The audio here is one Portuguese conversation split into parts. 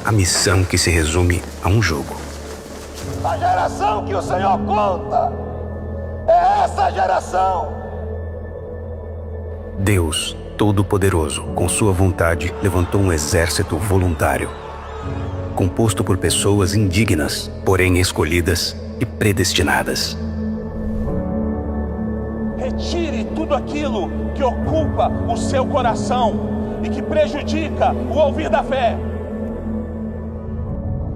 a missão que se resume a um jogo. A geração que o Senhor conta é essa geração. Deus, Todo-Poderoso, com sua vontade, levantou um exército voluntário, composto por pessoas indignas, porém escolhidas e predestinadas. Retire tudo aquilo que ocupa o seu coração e que prejudica o ouvir da fé.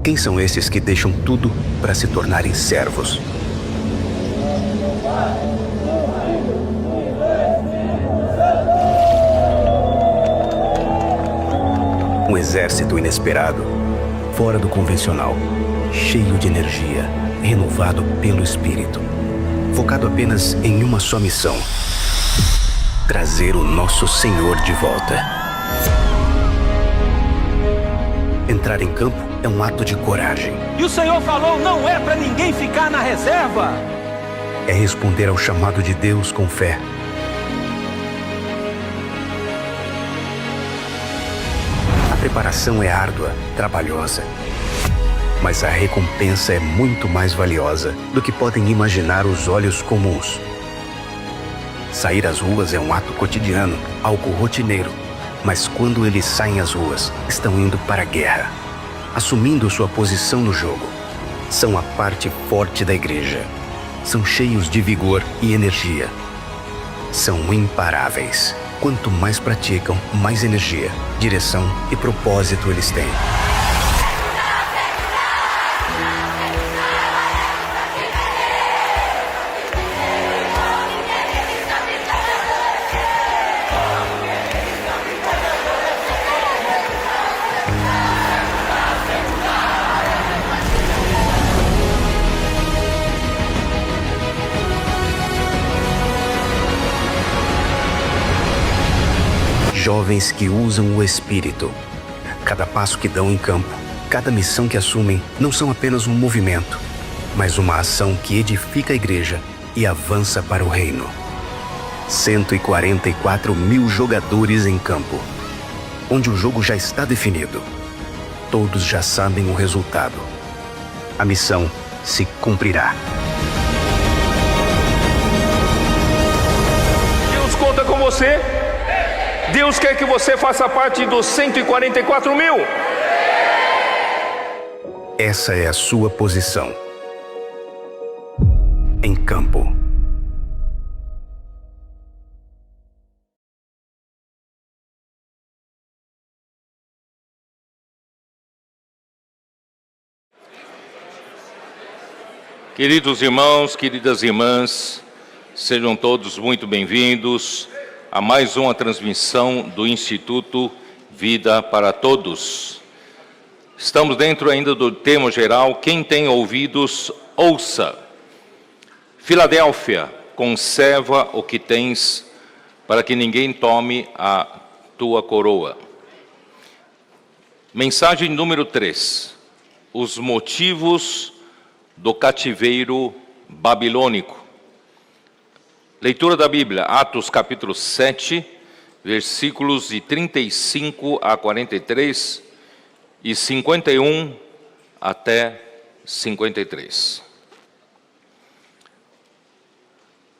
Quem são esses que deixam tudo para se tornarem servos? Um exército inesperado, fora do convencional, cheio de energia, renovado pelo Espírito, focado apenas em uma só missão: trazer o nosso Senhor de volta. Entrar em campo é um ato de coragem. E o Senhor falou, não é para ninguém ficar na reserva. É responder ao chamado de Deus com fé. A preparação é árdua, trabalhosa, mas a recompensa é muito mais valiosa do que podem imaginar os olhos comuns. Sair às ruas é um ato cotidiano, algo rotineiro. Mas quando eles saem às ruas, estão indo para a guerra, assumindo sua posição no jogo. São a parte forte da igreja. São cheios de vigor e energia. São imparáveis. Quanto mais praticam, mais energia, direção e propósito eles têm. Jovens que usam o Espírito. Cada passo que dão em campo, cada missão que assumem, não são apenas um movimento, mas uma ação que edifica a igreja e avança para o reino. 144 mil jogadores em campo, onde o jogo já está definido. Todos já sabem o resultado. A missão se cumprirá. Deus conta com você. Deus quer que você faça parte dos 144 mil. Essa é a sua posição. Em campo. Queridos irmãos, queridas irmãs, sejam todos muito bem-vindos a mais uma transmissão do Instituto Vida para Todos. Estamos dentro ainda do tema geral, quem tem ouvidos, ouça. Filadélfia, conserva o que tens, para que ninguém tome a tua coroa. Mensagem número 3. Os motivos do cativeiro babilônico. Leitura da Bíblia, Atos capítulo 7, versículos de 35 a 43 e 51 até 53.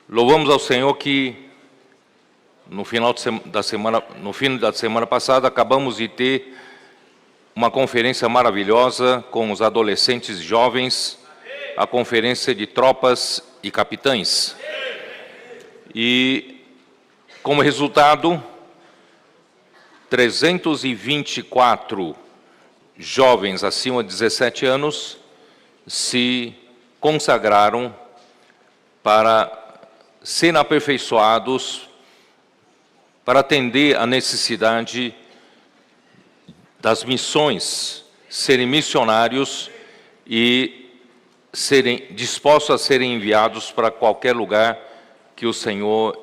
Louvamos ao Senhor que no fim da semana passada acabamos de ter uma conferência maravilhosa com os adolescentes jovens, a conferência de tropas e capitães. E, como resultado, 324 jovens acima de 17 anos se consagraram para serem aperfeiçoados, para atender a necessidade das missões, serem missionários e serem dispostos a serem enviados para qualquer lugar que o Senhor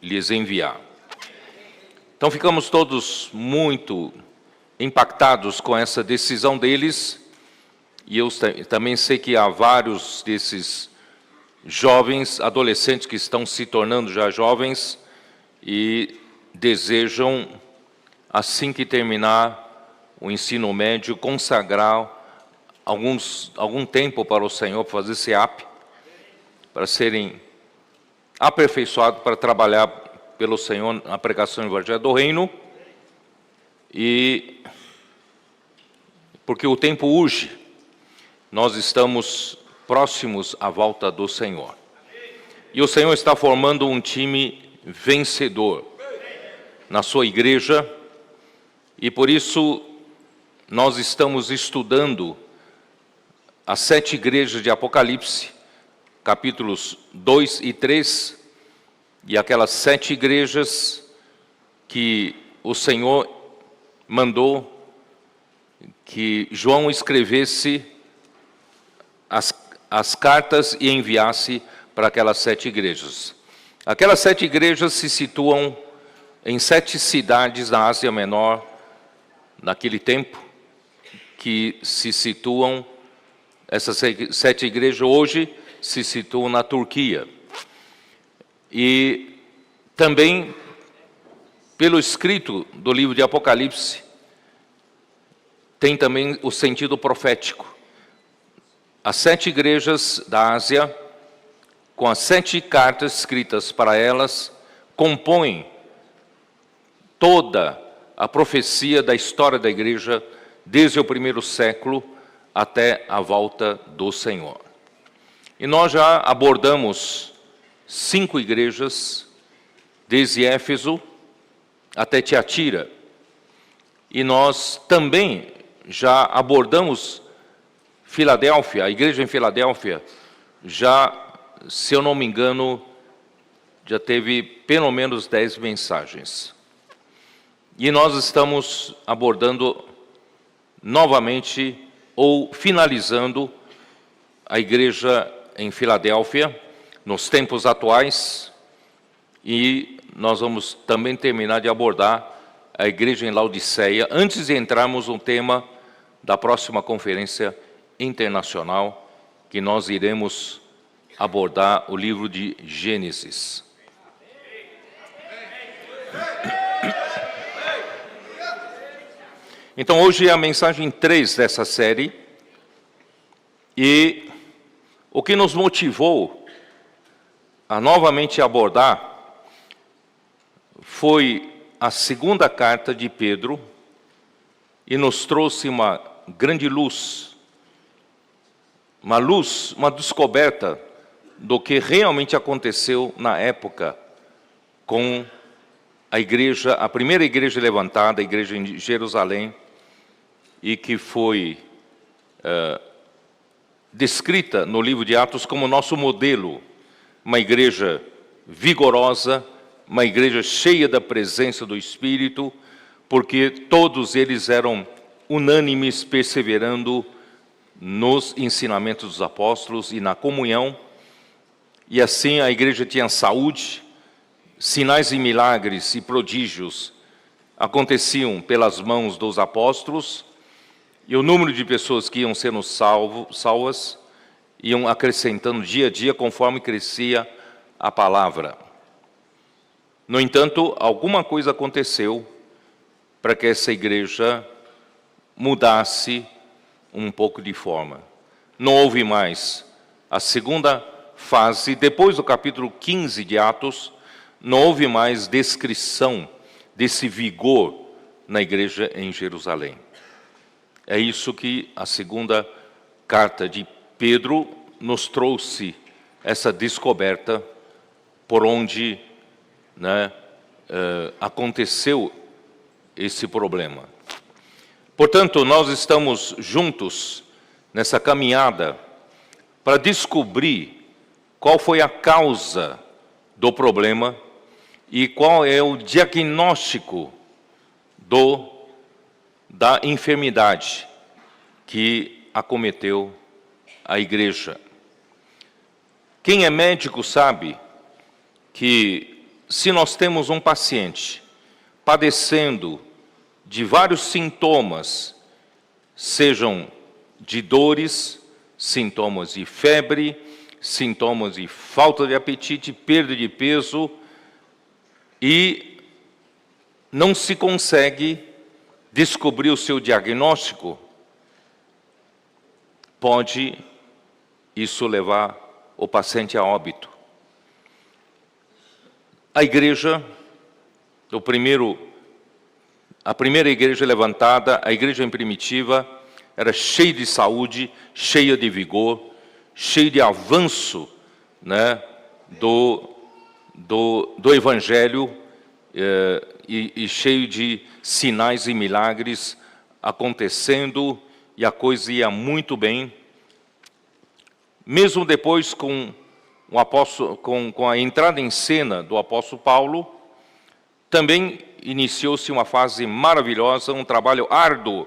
lhes enviar. Então ficamos todos muito impactados com essa decisão deles, e eu também sei que há vários desses jovens, adolescentes que estão se tornando já jovens e desejam, assim que terminar o ensino médio, consagrar algum tempo para o Senhor, para fazer SEAP, para serem aperfeiçoados para trabalhar pelo Senhor na pregação do Evangelho do Reino, e porque o tempo urge, nós estamos próximos à volta do Senhor. E o Senhor está formando um time vencedor na sua igreja, e por isso nós estamos estudando as 7 igrejas de Apocalipse, capítulos 2 e 3, e aquelas 7 igrejas que o Senhor mandou que João escrevesse as cartas e enviasse para aquelas 7 igrejas. Aquelas 7 igrejas se situam em 7 cidades da Ásia Menor, naquele tempo, que se situam, essas 7 igrejas hoje se situam na Turquia. E também, pelo escrito do livro de Apocalipse, tem também o sentido profético. As 7 igrejas da Ásia, com as 7 cartas escritas para elas, compõem toda a profecia da história da igreja, desde o primeiro século até a volta do Senhor. E nós já abordamos 5 igrejas, desde Éfeso até Tiatira. E nós também já abordamos Filadélfia, a igreja em Filadélfia, já, se eu não me engano, já teve pelo menos 10 mensagens. E nós estamos abordando novamente, ou finalizando, a igreja em Filadélfia, nos tempos atuais, e nós vamos também terminar de abordar a igreja em Laodiceia, antes de entrarmos no tema da próxima conferência internacional, que nós iremos abordar o livro de Gênesis. Então, hoje é a mensagem 3 dessa série, e o que nos motivou a novamente abordar foi a segunda carta de Pedro, e nos trouxe uma grande luz, uma descoberta do que realmente aconteceu na época com a igreja, a primeira igreja levantada, a igreja em Jerusalém, e que foi descrita no livro de Atos como nosso modelo, uma igreja vigorosa, uma igreja cheia da presença do Espírito, porque todos eles eram unânimes, perseverando nos ensinamentos dos apóstolos e na comunhão, e assim a igreja tinha saúde, sinais e milagres e prodígios aconteciam pelas mãos dos apóstolos, e o número de pessoas que iam sendo salvas iam acrescentando dia a dia conforme crescia a palavra. No entanto, alguma coisa aconteceu para que essa igreja mudasse um pouco de forma. Não houve mais a segunda fase, depois do capítulo 15 de Atos, não houve mais descrição desse vigor na igreja em Jerusalém. É isso que a segunda carta de Pedro nos trouxe, essa descoberta por onde aconteceu esse problema. Portanto, nós estamos juntos nessa caminhada para descobrir qual foi a causa do problema e qual é o diagnóstico da enfermidade que acometeu a igreja. Quem é médico sabe que se nós temos um paciente padecendo de vários sintomas, sejam de dores, sintomas de febre, sintomas de falta de apetite, perda de peso, e não se consegue descobrir o seu diagnóstico, pode isso levar o paciente a óbito. A igreja, a primeira igreja levantada, a igreja primitiva, era cheia de saúde, cheia de vigor, cheia de avanço, né, do evangelho, e cheio de sinais e milagres acontecendo, e a coisa ia muito bem. Mesmo depois com a entrada em cena do apóstolo Paulo, também iniciou-se uma fase maravilhosa, um trabalho árduo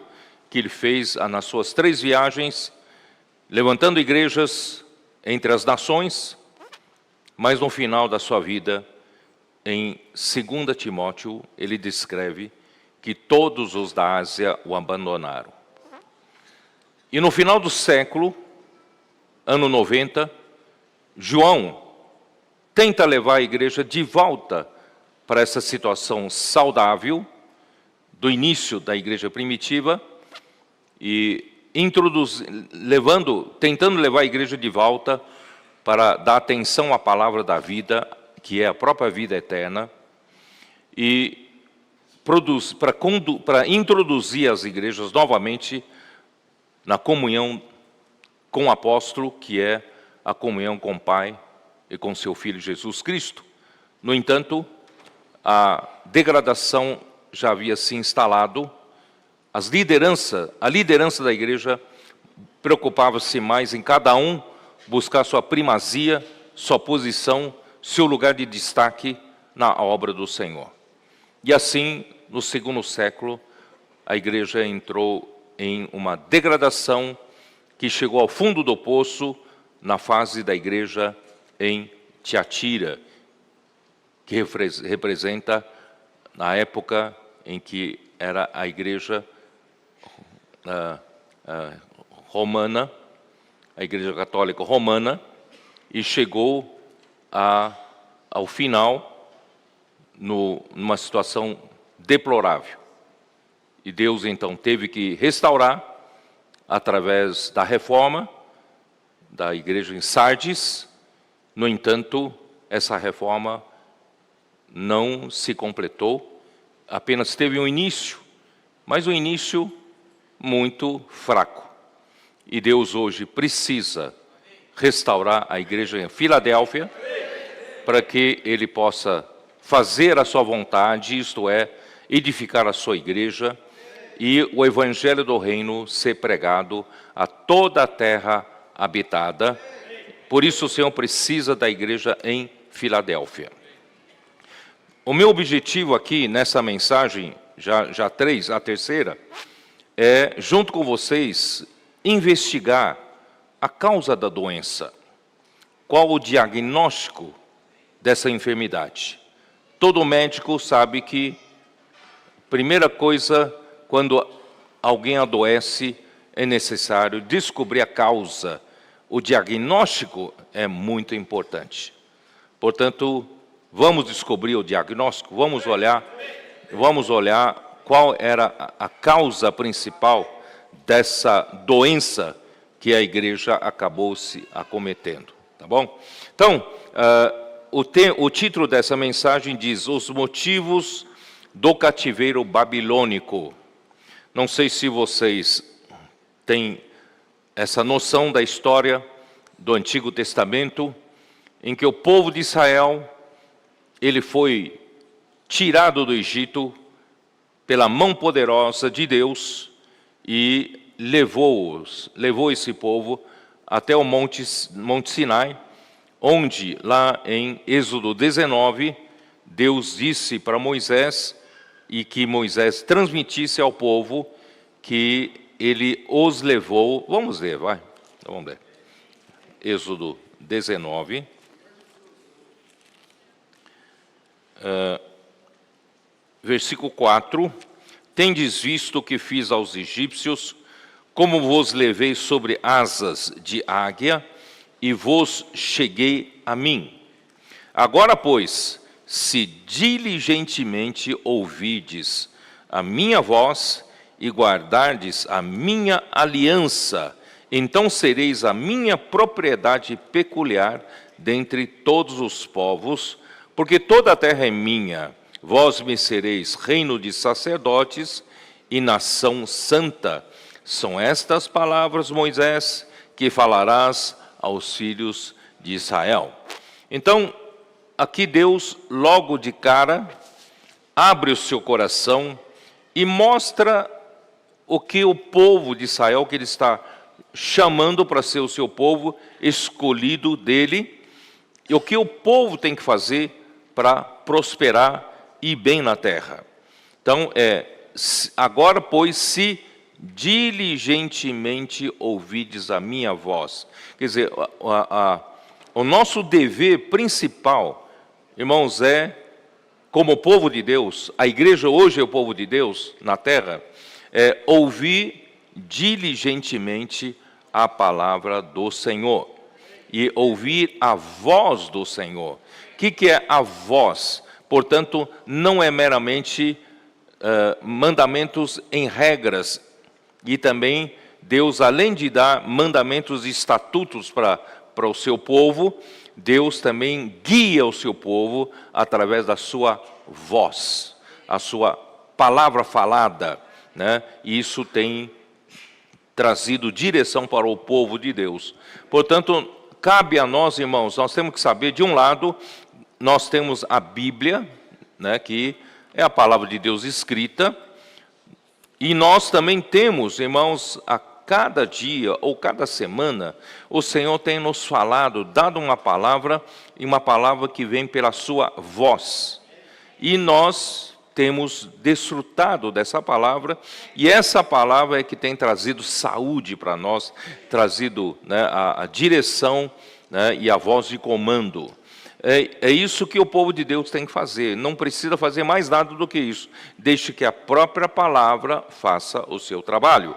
que ele fez nas suas 3 viagens, levantando igrejas entre as nações, mas no final da sua vida, em 2 Timóteo, ele descreve que todos os da Ásia o abandonaram. E no final do século, ano 90, João tenta levar a igreja de volta para essa situação saudável do início da igreja primitiva e tentando levar a igreja de volta para dar atenção à palavra da vida, que é a própria vida eterna, e para introduzir as igrejas novamente na comunhão com o apóstolo, que é a comunhão com o Pai e com seu Filho Jesus Cristo. No entanto, a degradação já havia se instalado, a liderança da igreja preocupava-se mais em cada um buscar sua primazia, sua posição, seu lugar de destaque na obra do Senhor. E assim, no 2º século, a igreja entrou em uma degradação que chegou ao fundo do poço na fase da igreja em Tiatira, que representa na época em que era a igreja romana, a igreja católica romana, e chegou ao final numa situação deplorável. E Deus então teve que restaurar através da reforma da igreja em Sardes. No entanto, essa reforma não se completou, apenas teve um início, mas um início muito fraco. E Deus hoje precisa restaurar a igreja em Filadélfia para que Ele possa fazer a sua vontade, isto é, edificar a sua igreja e o evangelho do reino ser pregado a toda a terra habitada. Por isso o Senhor precisa da igreja em Filadélfia. O meu objetivo aqui nessa mensagem, já 3, a terceira, é, junto com vocês, investigar a causa da doença. Qual o diagnóstico dessa enfermidade? Todo médico sabe que a primeira coisa, quando alguém adoece, é necessário descobrir a causa. O diagnóstico é muito importante. Portanto, vamos descobrir o diagnóstico, vamos olhar qual era a causa principal dessa doença que a igreja acabou se acometendo, tá bom? Então, o título dessa mensagem diz: Os motivos do cativeiro babilônico. Não sei se vocês têm essa noção da história do Antigo Testamento, em que o povo de Israel, ele foi tirado do Egito pela mão poderosa de Deus e levou esse povo até o Monte Sinai, onde lá em Êxodo 19, Deus disse para Moisés, e que Moisés transmitisse ao povo, que ele os levou. Vamos ler, vai. Então, vamos ler. Êxodo 19. Versículo 4. Tendes visto o que fiz aos egípcios, como vos levei sobre asas de águia, e vos cheguei a mim. Agora, pois, se diligentemente ouvides a minha voz, e guardardes a minha aliança, então sereis a minha propriedade peculiar dentre todos os povos, porque toda a terra é minha. Vós me sereis reino de sacerdotes e nação santa. São estas palavras, Moisés, que falarás aos filhos de Israel. Então, aqui Deus, logo de cara, abre o seu coração e mostra o que o povo de Israel, que ele está chamando para ser o seu povo escolhido dele, e o que o povo tem que fazer para prosperar e ir bem na terra. Então, agora, pois, se diligentemente ouvides a minha voz. Quer dizer, o nosso dever principal, irmãos, como povo de Deus, a igreja hoje é o povo de Deus na terra, é ouvir diligentemente a palavra do Senhor e ouvir a voz do Senhor. O que é a voz? Portanto, não é meramente mandamentos em regras, e também Deus, além de dar mandamentos e estatutos para o seu povo, Deus também guia o seu povo através da sua voz, a sua palavra falada, né? E isso tem trazido direção para o povo de Deus. Portanto, cabe a nós, irmãos, nós temos que saber, de um lado, nós temos a Bíblia, né, que é a palavra de Deus escrita, e nós também temos, irmãos, a cada dia ou cada semana, o Senhor tem nos falado, dado uma palavra, e uma palavra que vem pela sua voz. E nós temos desfrutado dessa palavra, e essa palavra é que tem trazido saúde para nós, trazido, né, a direção, né, e a voz de comando. É isso que o povo de Deus tem que fazer, não precisa fazer mais nada do que isso, deixe que a própria palavra faça o seu trabalho.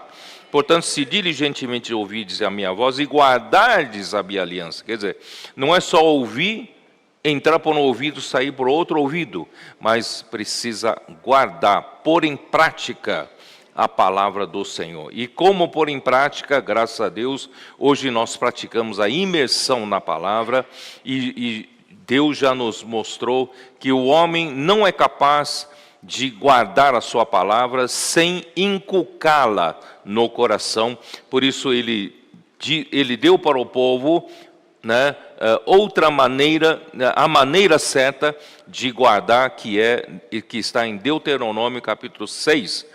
Portanto, se diligentemente ouvides a minha voz e guardardes a minha aliança, quer dizer, não é só ouvir, entrar por um ouvido, sair por outro ouvido, mas precisa guardar, pôr em prática a palavra do Senhor. E como pôr em prática, graças a Deus, hoje nós praticamos a imersão na palavra, e Deus já nos mostrou que o homem não é capaz de guardar a sua palavra sem inculcá-la no coração. Por isso ele deu para o povo, né, outra maneira, a maneira certa de guardar, que está em Deuteronômio capítulo 6.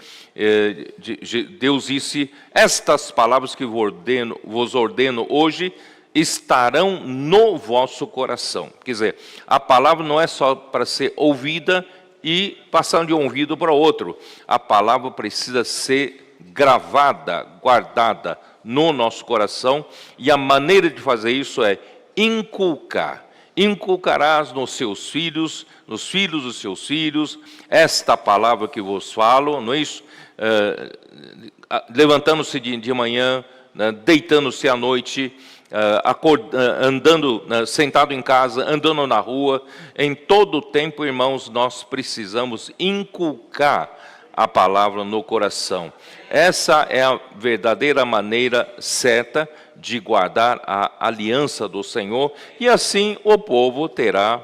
Deus disse: estas palavras que vos ordeno hoje estarão no vosso coração. Quer dizer, a palavra não é só para ser ouvida e passando de um ouvido para outro. A palavra precisa ser gravada, guardada no nosso coração, e a maneira de fazer isso é inculcar. Inculcarás nos seus filhos, nos filhos dos seus filhos, esta palavra que vos falo, não é isso? Levantando-se de manhã, né, deitando-se à noite, andando, sentado em casa, andando na rua, em todo o tempo, irmãos, nós precisamos inculcar a palavra no coração. Essa é a verdadeira maneira certa de guardar a aliança do Senhor, e assim o povo teria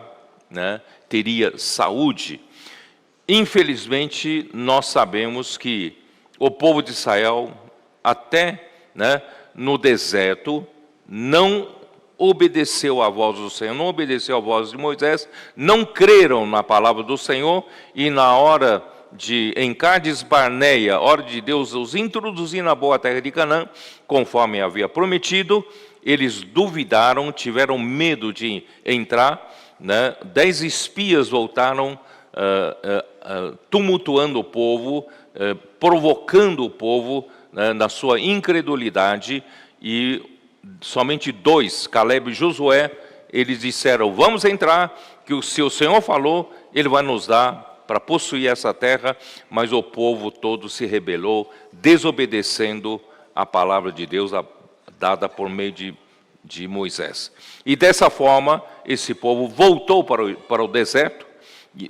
saúde. Infelizmente, nós sabemos que o povo de Israel, até, no deserto, não obedeceu à voz do Senhor, não obedeceu à voz de Moisés, não creram na palavra do Senhor, e na hora em Cádiz Barneia, hora de Deus os introduzir na boa terra de Canaã, conforme havia prometido, eles duvidaram, tiveram medo de entrar, 10 espias voltaram tumultuando o povo, provocando o povo, na sua incredulidade, e somente 2, Caleb e Josué, eles disseram: vamos entrar, que se o Senhor falou, Ele vai nos dar para possuir essa terra. Mas o povo todo se rebelou, desobedecendo a palavra de Deus dada por meio de Moisés. E dessa forma, esse povo voltou para o deserto,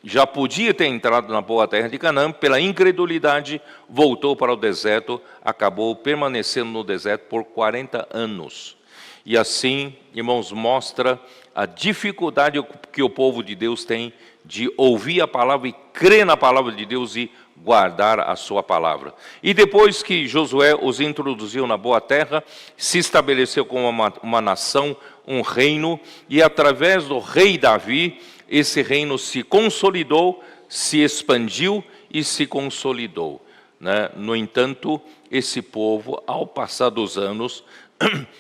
já podia ter entrado na boa terra de Canaã, pela incredulidade, voltou para o deserto, acabou permanecendo no deserto por 40 anos. E assim, irmãos, mostra a dificuldade que o povo de Deus tem de ouvir a palavra e crer na palavra de Deus e guardar a sua palavra. E depois que Josué os introduziu na boa terra, se estabeleceu como uma nação, um reino, e através do rei Davi, esse reino se consolidou, se expandiu e se consolidou, né? No entanto, esse povo, ao passar dos anos,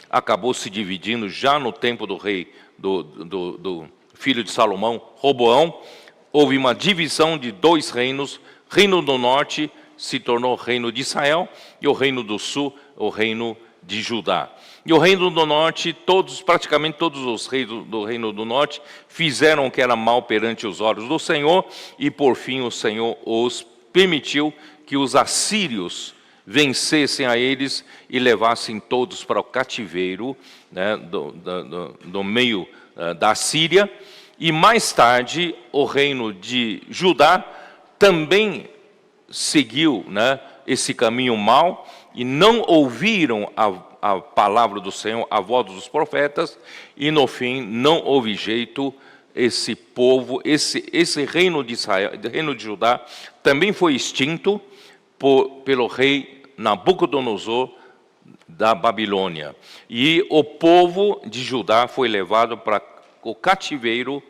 acabou se dividindo já no tempo do rei, do filho de Salomão, Roboão. Houve uma divisão de 2 reinos. Reino do norte se tornou reino de Israel, e o reino do sul, o reino de Judá. E o reino do norte, praticamente todos os reis do reino do norte fizeram o que era mal perante os olhos do Senhor, e por fim o Senhor os permitiu que os assírios vencessem a eles e levassem todos para o cativeiro, né, do meio da Síria. E mais tarde o reino de Judá também seguiu, né, esse caminho mau, e não ouviram a palavra do Senhor, a voz dos profetas, e no fim não houve jeito. Esse povo, esse reino de Israel, reino de Judá, também foi extinto pelo rei Nabucodonosor da Babilônia. E o povo de Judá foi levado para o cativeiro,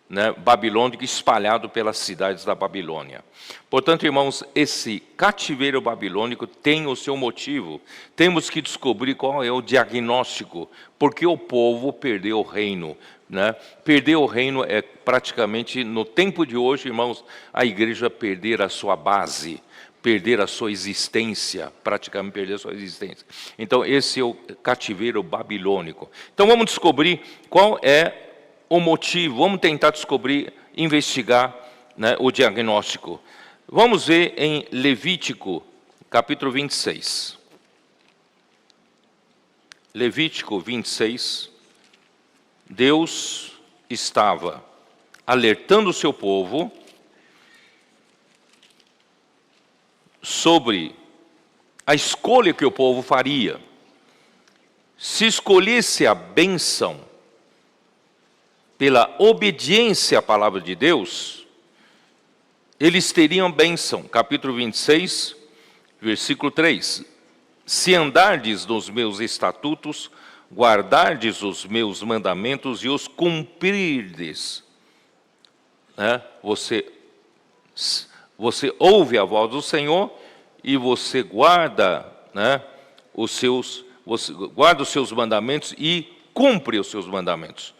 né, babilônico, espalhado pelas cidades da Babilônia. Portanto, irmãos, esse cativeiro babilônico tem o seu motivo. Temos que descobrir qual é o diagnóstico, porque o povo perdeu o reino, né? Perder o reino é praticamente, no tempo de hoje, irmãos, a igreja perder a sua base, perder a sua existência, praticamente perder a sua existência. Então, esse é o cativeiro babilônico. Então, vamos descobrir qual é o motivo, vamos tentar descobrir, investigar, né, o diagnóstico. Vamos ver em Levítico, capítulo 26. Levítico 26, Deus estava alertando o seu povo sobre a escolha que o povo faria. Se escolhesse a bênção pela obediência à palavra de Deus, eles teriam bênção. Capítulo 26, versículo 3. Se andardes nos meus estatutos, guardardes os meus mandamentos e os cumprirdes, né? Você ouve a voz do Senhor e você guarda, né, guarda os seus mandamentos e cumpre os seus mandamentos.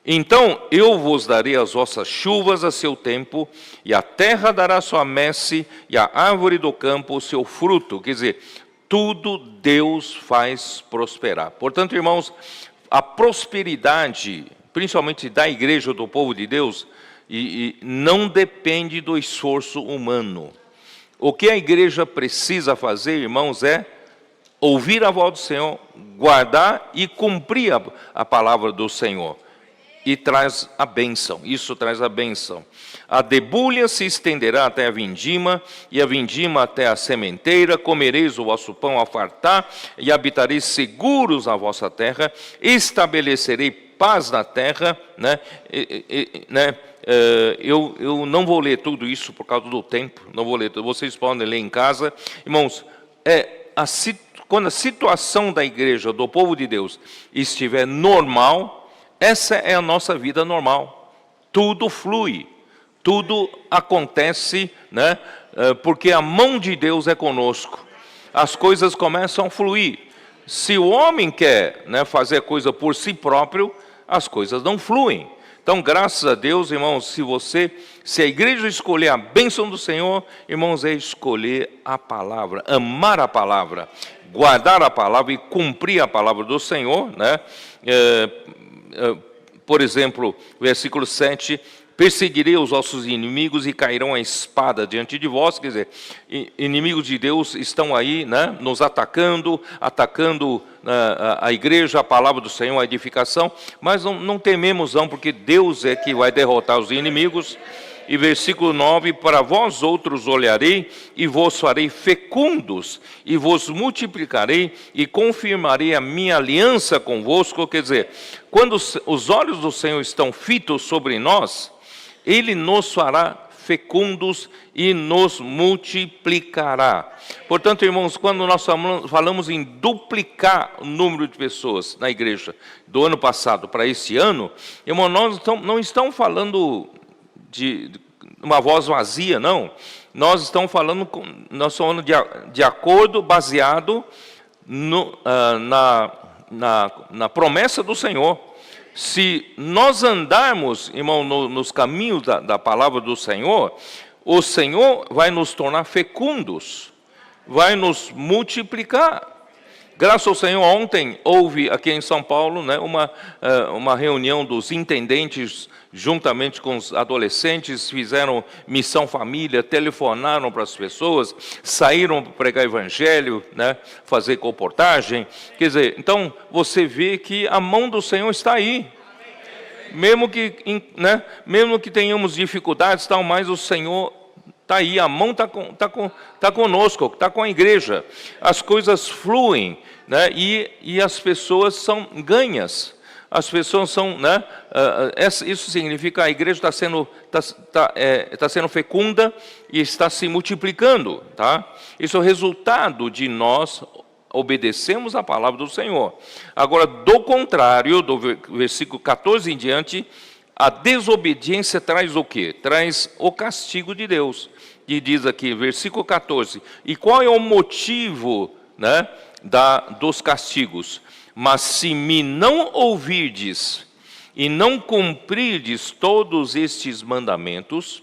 Então eu vos darei as vossas chuvas a seu tempo, e a terra dará sua messe, e a árvore do campo o seu fruto. Quer dizer, tudo Deus faz prosperar. Portanto, irmãos, a prosperidade, principalmente da igreja, do povo de Deus, não depende do esforço humano. O que a igreja precisa fazer, irmãos, é ouvir a voz do Senhor, guardar e cumprir a palavra do Senhor. E traz a bênção, isso traz a bênção. A debulha se estenderá até a vindima, e a vindima até a sementeira. Comereis o vosso pão a fartar, e habitareis seguros a vossa terra. Estabelecerei paz na terra, né? Eu não vou ler tudo isso por causa do tempo, não vou ler tudo. Vocês podem ler em casa. Irmãos, quando a situação da igreja, do povo de Deus, estiver normal, essa é a nossa vida normal. Tudo flui, tudo acontece, né? Porque a mão de Deus é conosco. As coisas começam a fluir. Se o homem quer, né, fazer coisa por si próprio, as coisas não fluem. Então, graças a Deus, irmãos, se a igreja escolher a bênção do Senhor, irmãos, é escolher a palavra, amar a palavra, guardar a palavra e cumprir a palavra do Senhor, né? Por exemplo, versículo 7, perseguirei os vossos inimigos e cairão a espada diante de vós. Quer dizer, inimigos de Deus estão aí, né, nos atacando a igreja, a palavra do Senhor, a edificação, mas não tememos não, porque Deus é que vai derrotar os inimigos. E versículo 9, para vós outros olharei e vos farei fecundos, e vos multiplicarei e confirmarei a minha aliança convosco. Quer dizer, quando os olhos do Senhor estão fitos sobre nós, Ele nos fará fecundos e nos multiplicará. Portanto, irmãos, quando nós falamos em duplicar o número de pessoas na igreja do ano passado para esse ano, irmão, nós não estamos falando de uma voz vazia, não. Nós estamos falando de acordo, baseado na promessa do Senhor. Se nós andarmos, irmão, nos caminhos da palavra do Senhor, o Senhor vai nos tornar fecundos, vai nos multiplicar. Graças ao Senhor, ontem houve aqui em São Paulo, né, uma reunião dos intendentes, juntamente com os adolescentes, fizeram missão família, telefonaram para as pessoas, saíram para pregar evangelho, né, fazer comportagem. Quer dizer, então você vê que a mão do Senhor está aí. Mesmo que tenhamos dificuldades, tal, mas o Senhor está aí, a mão está conosco, está com a igreja. As coisas fluem, né, e as pessoas são ganhas. As pessoas são, né, isso significa que a igreja está sendo fecunda e está se multiplicando, tá? Isso é o resultado de nós obedecermos a palavra do Senhor. Agora, do contrário, do versículo 14 em diante, a desobediência traz o quê? Traz o castigo de Deus. E diz aqui, versículo 14, e qual é o motivo, né, dos castigos? Mas se me não ouvirdes e não cumprirdes todos estes mandamentos,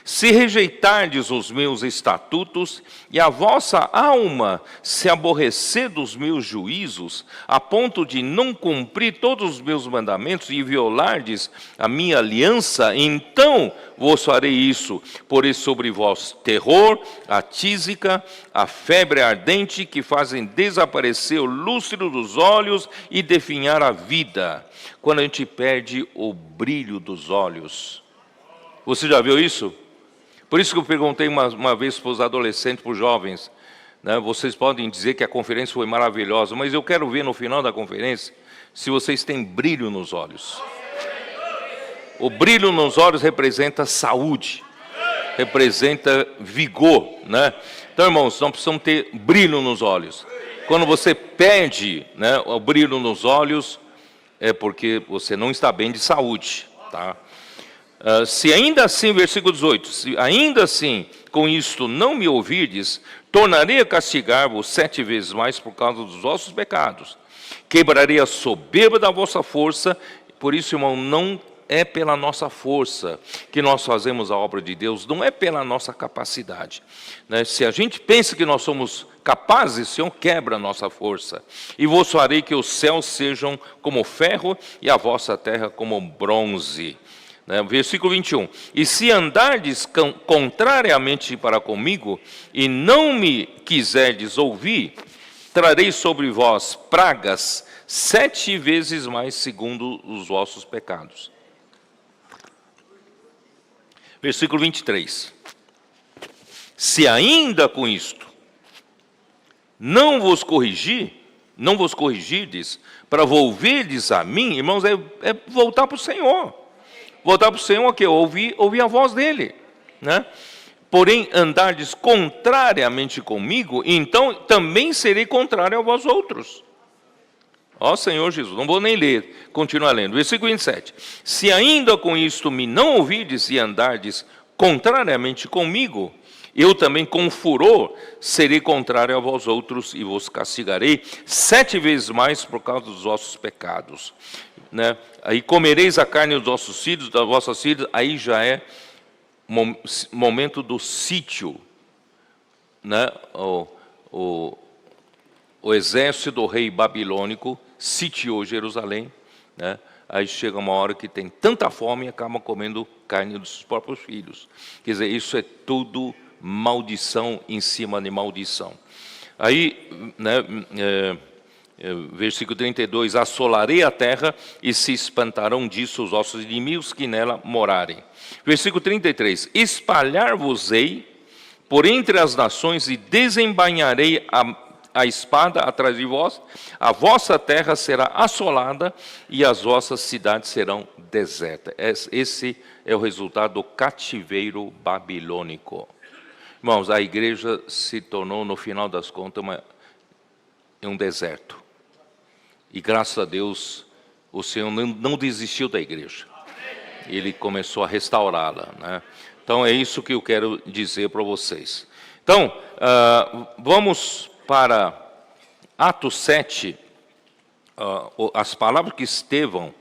se rejeitardes os meus estatutos e a vossa alma se aborrecer dos meus juízos, a ponto de não cumprir todos os meus mandamentos e violardes a minha aliança, então vos farei isso. Porei sobre vós terror, a tísica, a febre ardente, que fazem desaparecer o lúcido dos olhos e definhar a vida. Quando a gente perde o brilho dos olhos. Você já viu isso? Por isso que eu perguntei uma vez para os adolescentes, para os jovens, né, vocês podem dizer que a conferência foi maravilhosa, mas eu quero ver no final da conferência se vocês têm brilho nos olhos. O brilho nos olhos representa saúde, representa vigor, né? Então, irmãos, nós precisamos ter brilho nos olhos. Quando você perde, né, o brilho nos olhos, é porque você não está bem de saúde, tá? Se ainda assim, versículo 18, se ainda assim com isto não me ouvirdes, tornarei a castigar-vos 7 vezes mais por causa dos vossos pecados. Quebrarei a soberba da vossa força. Por isso, irmão, não é pela nossa força que nós fazemos a obra de Deus, não é pela nossa capacidade, né? Se a gente pensa que nós somos capazes, o Senhor quebra a nossa força. E vos farei que os céus sejam como ferro e a vossa terra como bronze. Versículo 21, e se andardes contrariamente para comigo, e não me quiserdes ouvir, trarei sobre vós pragas 7 vezes mais segundo os vossos pecados. Versículo 23, se ainda com isto não vos corrigirdes, para volverdes a mim, irmãos, é voltar para o Senhor. Voltar para o Senhor, que ouvir a voz dele, né? Porém, andardes contrariamente comigo, então também serei contrário a vós outros. Ó Senhor Jesus, não vou nem ler, continua lendo. Versículo 27. Se ainda com isto me não ouvirdes e andardes contrariamente comigo, eu também com furor serei contrário a vós outros e vos castigarei 7 vezes mais por causa dos vossos pecados. Né? Aí comereis a carne dos vossos filhos, das vossas filhas, aí já é momento do sítio, né? O exército do rei babilônico sitiou Jerusalém, né? Aí chega uma hora que tem tanta fome e acaba comendo carne dos seus próprios filhos. Quer dizer, isso é tudo maldição em cima de maldição. Aí, né, Versículo 32, assolarei a terra e se espantarão disso os vossos inimigos que nela morarem. Versículo 33, espalhar-vos-ei por entre as nações e desembainharei a espada atrás de vós, a vossa terra será assolada e as vossas cidades serão desertas. Esse é o resultado do cativeiro babilônico. Irmãos, a igreja se tornou, no final das contas, um deserto. E graças a Deus, o Senhor não desistiu da igreja. Ele começou a restaurá-la, né? Então é isso que eu quero dizer para vocês. Então, vamos para Atos 7, as palavras que Estevão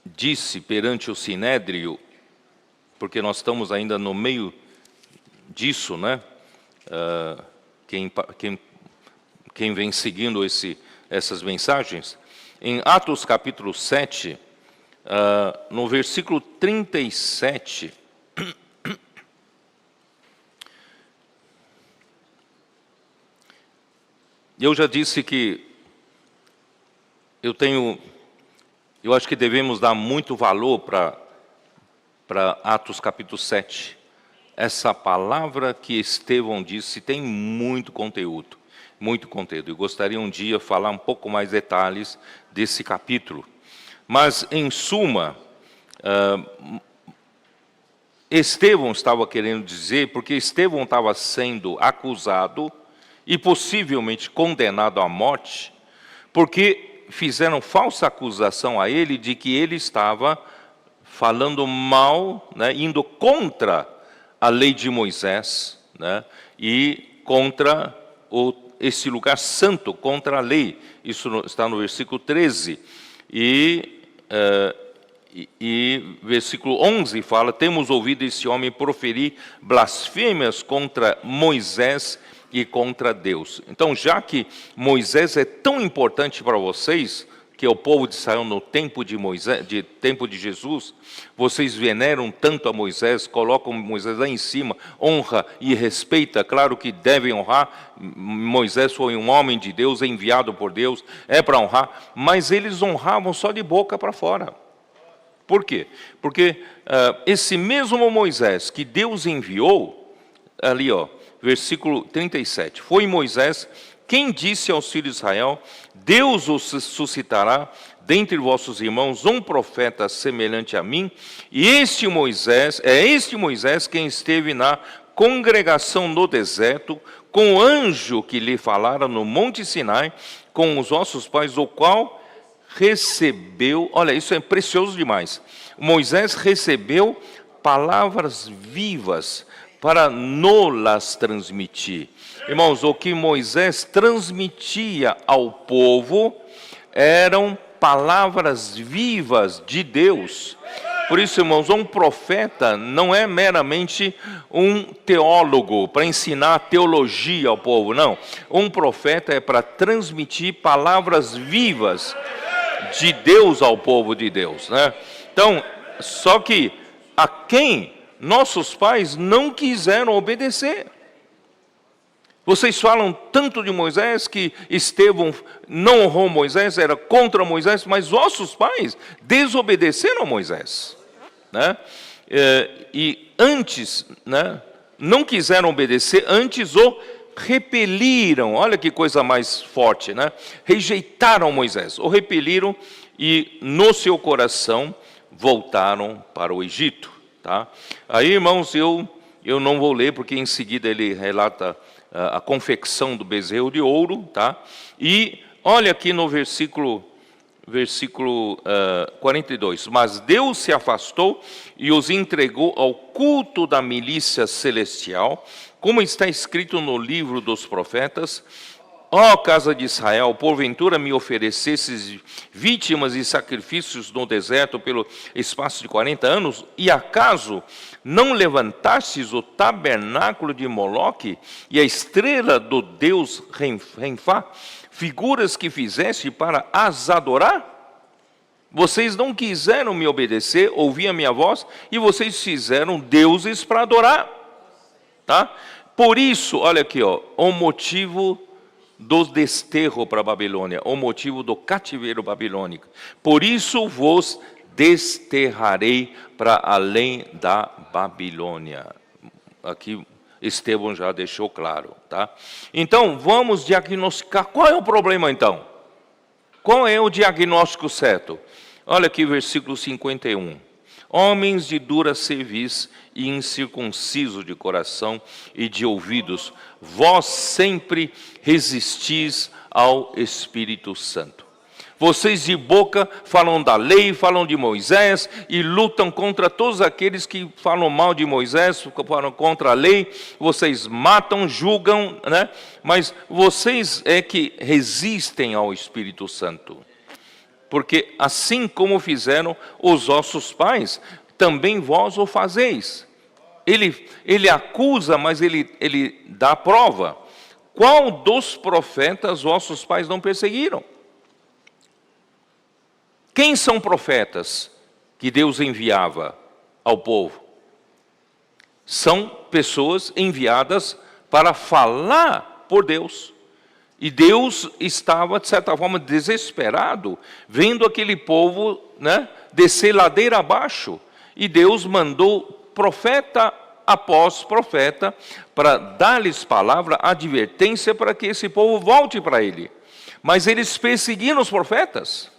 disse perante o Sinédrio, porque nós estamos ainda no meio disso, né? Quem vem seguindo essas mensagens, em Atos capítulo 7, no versículo 37, eu já disse que eu acho que devemos dar muito valor para Atos capítulo 7. Essa palavra que Estevão disse tem muito conteúdo. Eu gostaria um dia falar um pouco mais detalhes desse capítulo. Mas, em suma, Estevão estava querendo dizer, porque Estevão estava sendo acusado e possivelmente condenado à morte, porque fizeram falsa acusação a ele de que ele estava falando mal, né, indo contra a lei de Moisés, né, e contra esse lugar santo, contra a lei. Isso está no versículo 13. E versículo 11 fala, temos ouvido esse homem proferir blasfêmias contra Moisés e contra Deus. Então, já que Moisés é tão importante para vocês, que é o povo de Israel no tempo de tempo de Jesus, vocês veneram tanto a Moisés, colocam Moisés lá em cima, honra e respeita, claro que devem honrar. Moisés foi um homem de Deus, enviado por Deus, é para honrar, mas eles honravam só de boca para fora. Por quê? Porque esse mesmo Moisés que Deus enviou, ali versículo 37, foi Moisés quem disse aos filhos de Israel, Deus os suscitará dentre vossos irmãos um profeta semelhante a mim, e este Moisés quem esteve na congregação no deserto, com o anjo que lhe falara no monte Sinai, com os vossos pais, o qual recebeu, olha, isso é precioso demais, Moisés recebeu palavras vivas para nos transmitir. Irmãos, o que Moisés transmitia ao povo eram palavras vivas de Deus. Por isso, irmãos, um profeta não é meramente um teólogo para ensinar teologia ao povo, não. Um profeta é para transmitir palavras vivas de Deus ao povo de Deus, né? Então, só que a quem nossos pais não quiseram obedecer. Vocês falam tanto de Moisés que Estevão não honrou Moisés, era contra Moisés, mas vossos pais desobedeceram a Moisés, né? E antes, né, não quiseram obedecer, antes o repeliram. Olha que coisa mais forte, né? Rejeitaram Moisés, o repeliram e no seu coração voltaram para o Egito. Tá? Aí, irmãos, eu não vou ler, porque em seguida ele relata a confecção do bezerro de ouro, tá? E olha aqui no versículo 42, mas Deus se afastou e os entregou ao culto da milícia celestial, como está escrito no livro dos profetas, ó casa de Israel, porventura me oferecesses vítimas e sacrifícios no deserto pelo espaço de 40 anos, e acaso não levantastes o tabernáculo de Moloque e a estrela do deus Renfá, figuras que fizeste para as adorar? Vocês não quiseram me obedecer, ouvir a minha voz, e vocês fizeram deuses para adorar. Tá? Por isso, olha aqui, o motivo do desterro para a Babilônia, o motivo do cativeiro babilônico. Por isso vos desterrarei para além da Babilônia. Aqui Estevão já deixou claro, tá? Então, vamos diagnosticar. Qual é o problema, então? Qual é o diagnóstico certo? Olha aqui, versículo 51. Homens de dura cerviz e incircuncisos de coração e de ouvidos, vós sempre resistis ao Espírito Santo. Vocês de boca falam da lei, falam de Moisés e lutam contra todos aqueles que falam mal de Moisés, falam contra a lei. Vocês matam, julgam, né? Mas vocês é que resistem ao Espírito Santo. Porque assim como fizeram os vossos pais, também vós o fazeis. Ele acusa, mas ele dá a prova. Qual dos profetas vossos pais não perseguiram? Quem são profetas que Deus enviava ao povo? São pessoas enviadas para falar por Deus. E Deus estava, de certa forma, desesperado, vendo aquele povo, né, descer ladeira abaixo. E Deus mandou profeta após profeta para dar-lhes palavra, advertência, para que esse povo volte para ele. Mas eles perseguiram os profetas.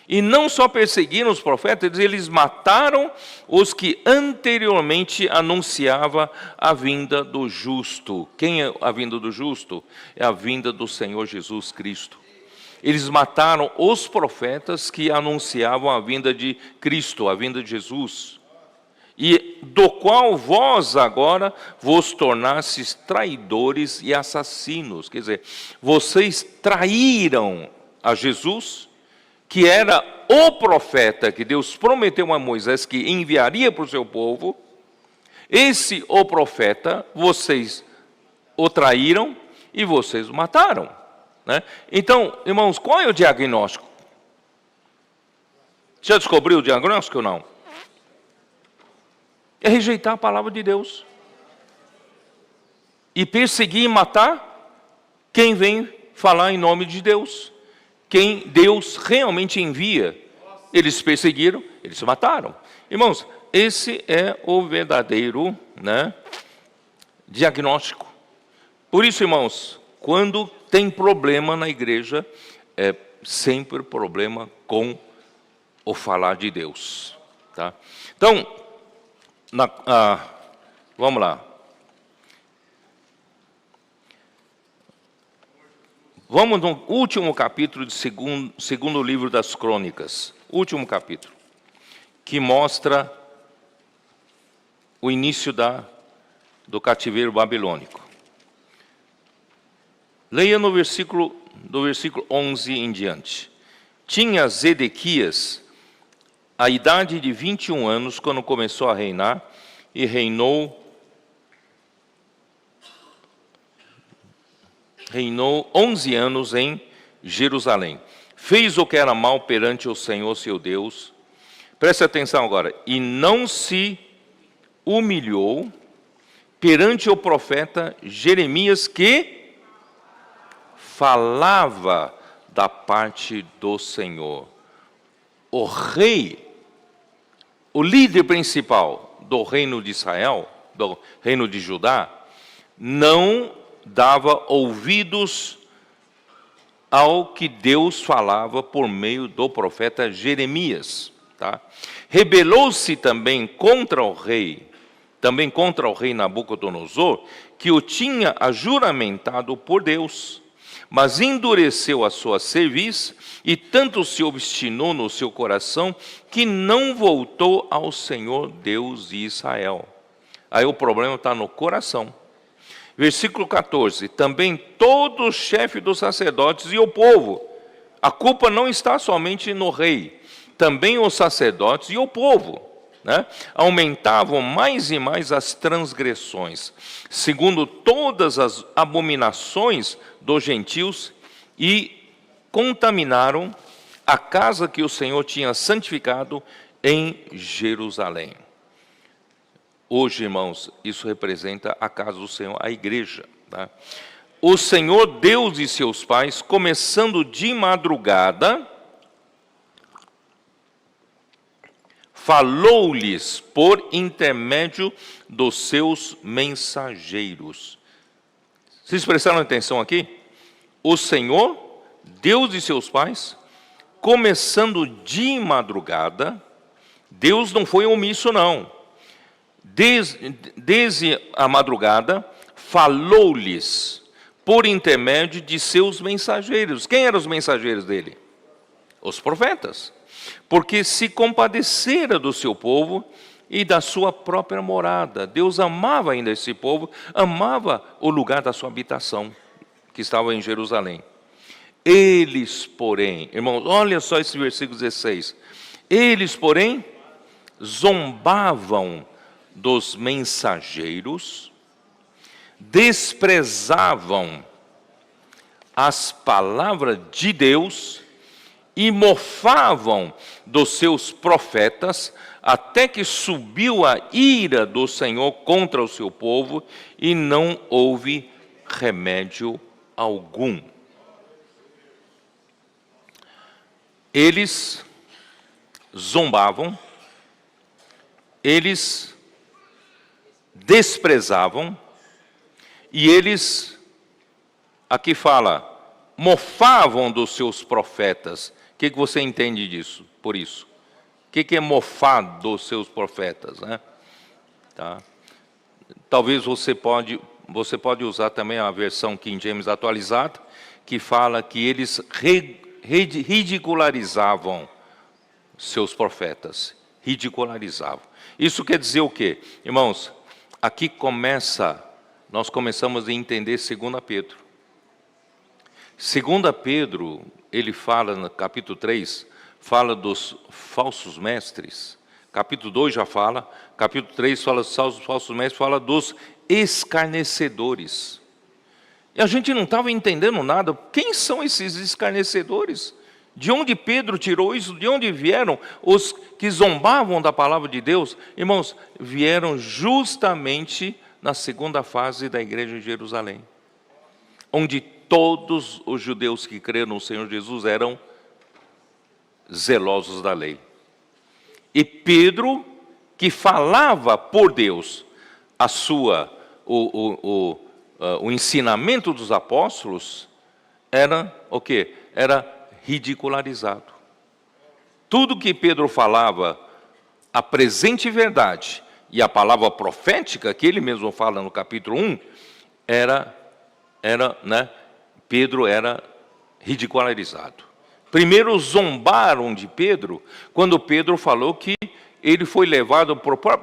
E não só perseguiram os profetas, eles mataram os que anteriormente anunciava a vinda do justo. Quem é a vinda do justo? É a vinda do Senhor Jesus Cristo. Eles mataram os profetas que anunciavam a vinda de Cristo, a vinda de Jesus. E do qual vós agora vos tornastes traidores e assassinos. Quer dizer, vocês traíram a Jesus, que era o profeta que Deus prometeu a Moisés que enviaria para o seu povo. Esse o profeta, vocês o traíram e vocês o mataram, né? Então, irmãos, qual é o diagnóstico? Já descobriu o diagnóstico ou não? É rejeitar a palavra de Deus e perseguir e matar quem vem falar em nome de Deus. Quem Deus realmente envia, eles perseguiram, eles mataram. Irmãos, esse é o verdadeiro, né, diagnóstico. Por isso, irmãos, quando tem problema na igreja, é sempre problema com o falar de Deus, tá? Então, vamos lá. Vamos no último capítulo do segundo livro das Crônicas. Último capítulo. Que mostra o início do cativeiro babilônico. Leia do versículo 11 em diante. Tinha Zedequias a idade de 21 anos quando começou a reinar e reinou 11 anos em Jerusalém. Fez o que era mal perante o Senhor seu Deus. Preste atenção agora. E não se humilhou perante o profeta Jeremias, que falava da parte do Senhor. O rei, o líder principal do reino de Israel, do reino de Judá, não dava ouvidos ao que Deus falava por meio do profeta Jeremias, tá? Rebelou-se também contra o rei Nabucodonosor, que o tinha ajuramentado por Deus, mas endureceu a sua cerviz e tanto se obstinou no seu coração que não voltou ao Senhor Deus de Israel. Aí o problema está no coração. Versículo 14, também todo o chefe dos sacerdotes e o povo. A culpa não está somente no rei, também os sacerdotes e o povo, né, aumentavam mais e mais as transgressões, segundo todas as abominações dos gentios, e contaminaram a casa que o Senhor tinha santificado em Jerusalém. Hoje, irmãos, isso representa a casa do Senhor, a igreja, tá? o Senhor Deus de seus pais, começando de madrugada, falou-lhes por intermédio dos seus mensageiros. Vocês prestaram atenção aqui? O Senhor, Deus de seus pais, começando de madrugada, Deus não foi omisso não. Desde a madrugada, falou-lhes por intermédio de seus mensageiros. Quem eram os mensageiros dele? Os profetas. Porque se compadecera do seu povo e da sua própria morada. Deus amava ainda esse povo, amava o lugar da sua habitação, que estava em Jerusalém. Eles, porém, irmãos, olha só esse versículo 16. Eles, porém, zombavam dos mensageiros, desprezavam as palavras de Deus e mofavam dos seus profetas, até que subiu a ira do Senhor contra o seu povo e não houve remédio algum. Eles zombavam, eles desprezavam e eles, aqui fala, mofavam dos seus profetas. O que você entende disso? Por isso, o que é mofar dos seus profetas, né? Tá? Talvez você pode usar também a versão King James atualizada, que fala que eles ridicularizavam seus profetas, ridicularizavam. Isso quer dizer o quê? Irmãos, aqui nós começamos a entender 2 Pedro. 2 Pedro, ele fala no capítulo 3, fala dos falsos mestres. Capítulo 2 já fala, capítulo 3 fala dos falsos mestres, fala dos escarnecedores. E a gente não estava entendendo nada. Quem são esses escarnecedores? De onde Pedro tirou isso? De onde vieram os que zombavam da palavra de Deus? Irmãos, vieram justamente na segunda fase da igreja de Jerusalém, onde todos os judeus que creram no Senhor Jesus eram zelosos da lei. E Pedro, que falava por Deus o ensinamento dos apóstolos, era o quê? Era ridicularizado. Tudo que Pedro falava, a presente verdade e a palavra profética, que ele mesmo fala no capítulo 1, Pedro era ridicularizado. Primeiro zombaram de Pedro, quando Pedro falou que ele foi levado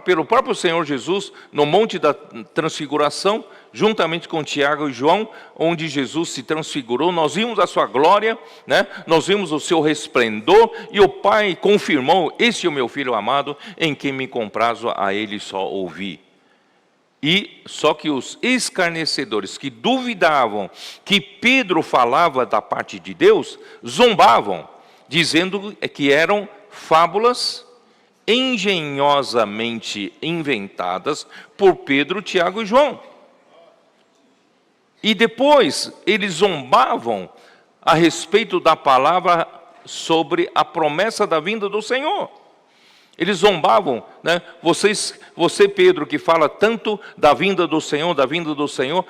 pelo próprio Senhor Jesus no Monte da Transfiguração, juntamente com Tiago e João, onde Jesus se transfigurou. Nós vimos a sua glória, né? Nós vimos o seu resplendor, e o Pai confirmou: este é o meu Filho amado, em quem me comprazo, a ele só ouvi. E só que os escarnecedores que duvidavam que Pedro falava da parte de Deus, zombavam, dizendo que eram fábulas engenhosamente inventadas por Pedro, Tiago e João. E depois eles zombavam a respeito da palavra sobre a promessa da vinda do Senhor. Eles zombavam, né? Você, Pedro, que fala tanto da vinda do Senhor, mas o Senhor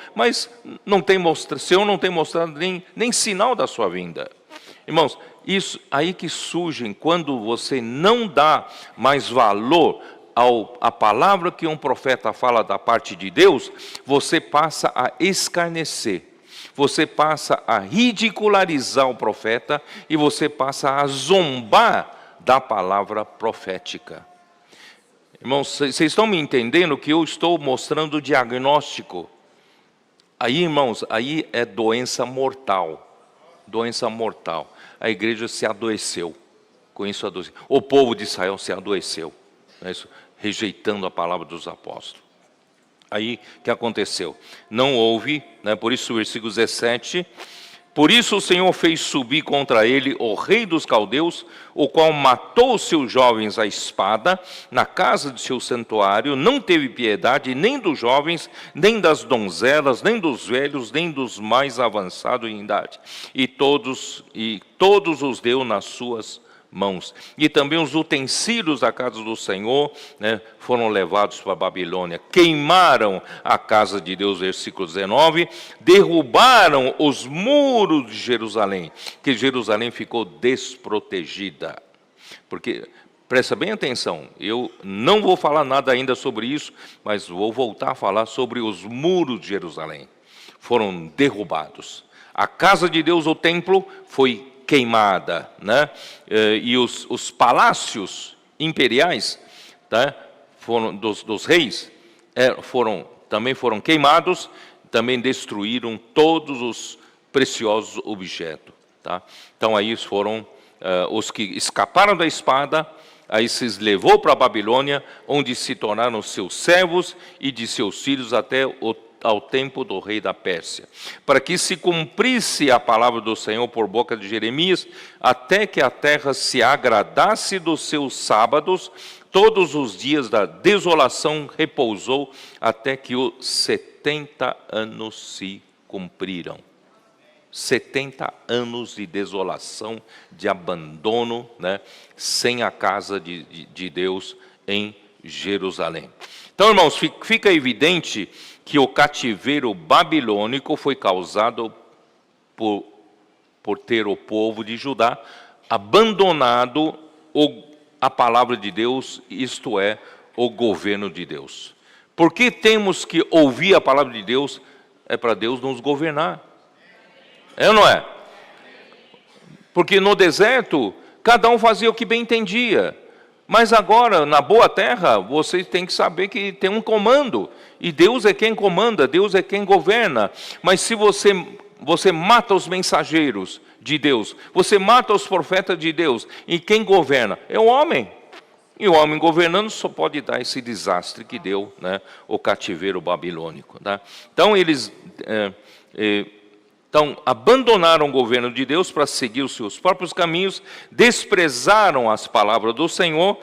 não tem mostrado nem sinal da sua vinda. Irmãos, isso aí que surge quando você não dá mais valor à palavra que um profeta fala da parte de Deus, você passa a escarnecer, você passa a ridicularizar o profeta e você passa a zombar da palavra profética. Irmãos, vocês estão me entendendo que eu estou mostrando o diagnóstico? Aí, irmãos, aí é doença mortal. Doença mortal. A igreja se adoeceu. Com isso adoeceu. O povo de Israel se adoeceu. Rejeitando a palavra dos apóstolos. Aí, o que aconteceu? Não houve, né, por isso o versículo 17, Por isso o Senhor fez subir contra ele o rei dos caldeus, o qual matou os seus jovens à espada na casa de seu santuário, não teve piedade nem dos jovens, nem das donzelas, nem dos velhos, nem dos mais avançados em idade. E todos os deu nas suas mãos. E também os utensílios da casa do Senhor, né, foram levados para a Babilônia. Queimaram a casa de Deus, versículo 19. Derrubaram os muros de Jerusalém, que Jerusalém ficou desprotegida. Porque, presta bem atenção, eu não vou falar nada ainda sobre isso, mas vou voltar a falar sobre os muros de Jerusalém. Foram derrubados. A casa de Deus, o templo, foi queimada, né? E os palácios imperiais, tá? dos reis, também foram queimados, também destruíram todos os preciosos objetos. Tá? Então aí foram os que escaparam da espada, aí se levou para a Babilônia, onde se tornaram seus servos e de seus filhos até ao tempo do rei da Pérsia, para que se cumprisse a palavra do Senhor por boca de Jeremias, até que a terra se agradasse dos seus sábados, todos os dias da desolação repousou, até que os 70 anos se cumpriram. 70 anos de desolação, de abandono, né, sem a casa de Deus em Jerusalém. Então, irmãos, fica evidente que o cativeiro babilônico foi causado por ter o povo de Judá abandonado a palavra de Deus, isto é, o governo de Deus. Por que temos que ouvir a palavra de Deus? É para Deus nos governar. É ou não é? Porque no deserto, cada um fazia o que bem entendia. Mas agora, na boa terra, você tem que saber que tem um comando. E Deus é quem comanda, Deus é quem governa. Mas se você mata os mensageiros de Deus, você mata os profetas de Deus, e quem governa? É o homem. E o homem governando só pode dar esse desastre que deu, né, o cativeiro babilônico. Tá? Então eles abandonaram o governo de Deus para seguir os seus próprios caminhos, desprezaram as palavras do Senhor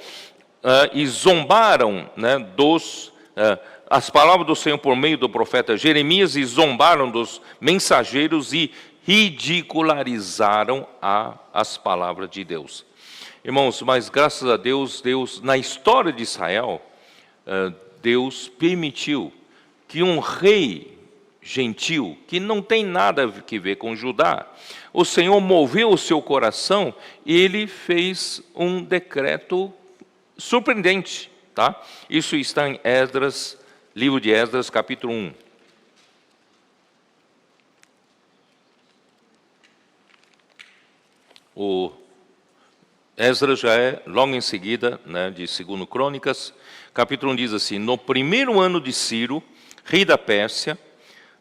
e zombaram, né, as palavras do Senhor por meio do profeta Jeremias, e zombaram dos mensageiros e ridicularizaram as palavras de Deus. Irmãos, mas graças a Deus, na história de Israel, Deus permitiu que um rei gentil, que não tem nada a ver com Judá, o Senhor moveu o seu coração e ele fez um decreto surpreendente. Tá? Isso está em Esdras, livro de Esdras, capítulo 1. O Esdras já é logo em seguida, né, de 2 Crônicas, capítulo 1 diz assim: no primeiro ano de Ciro, rei da Pérsia,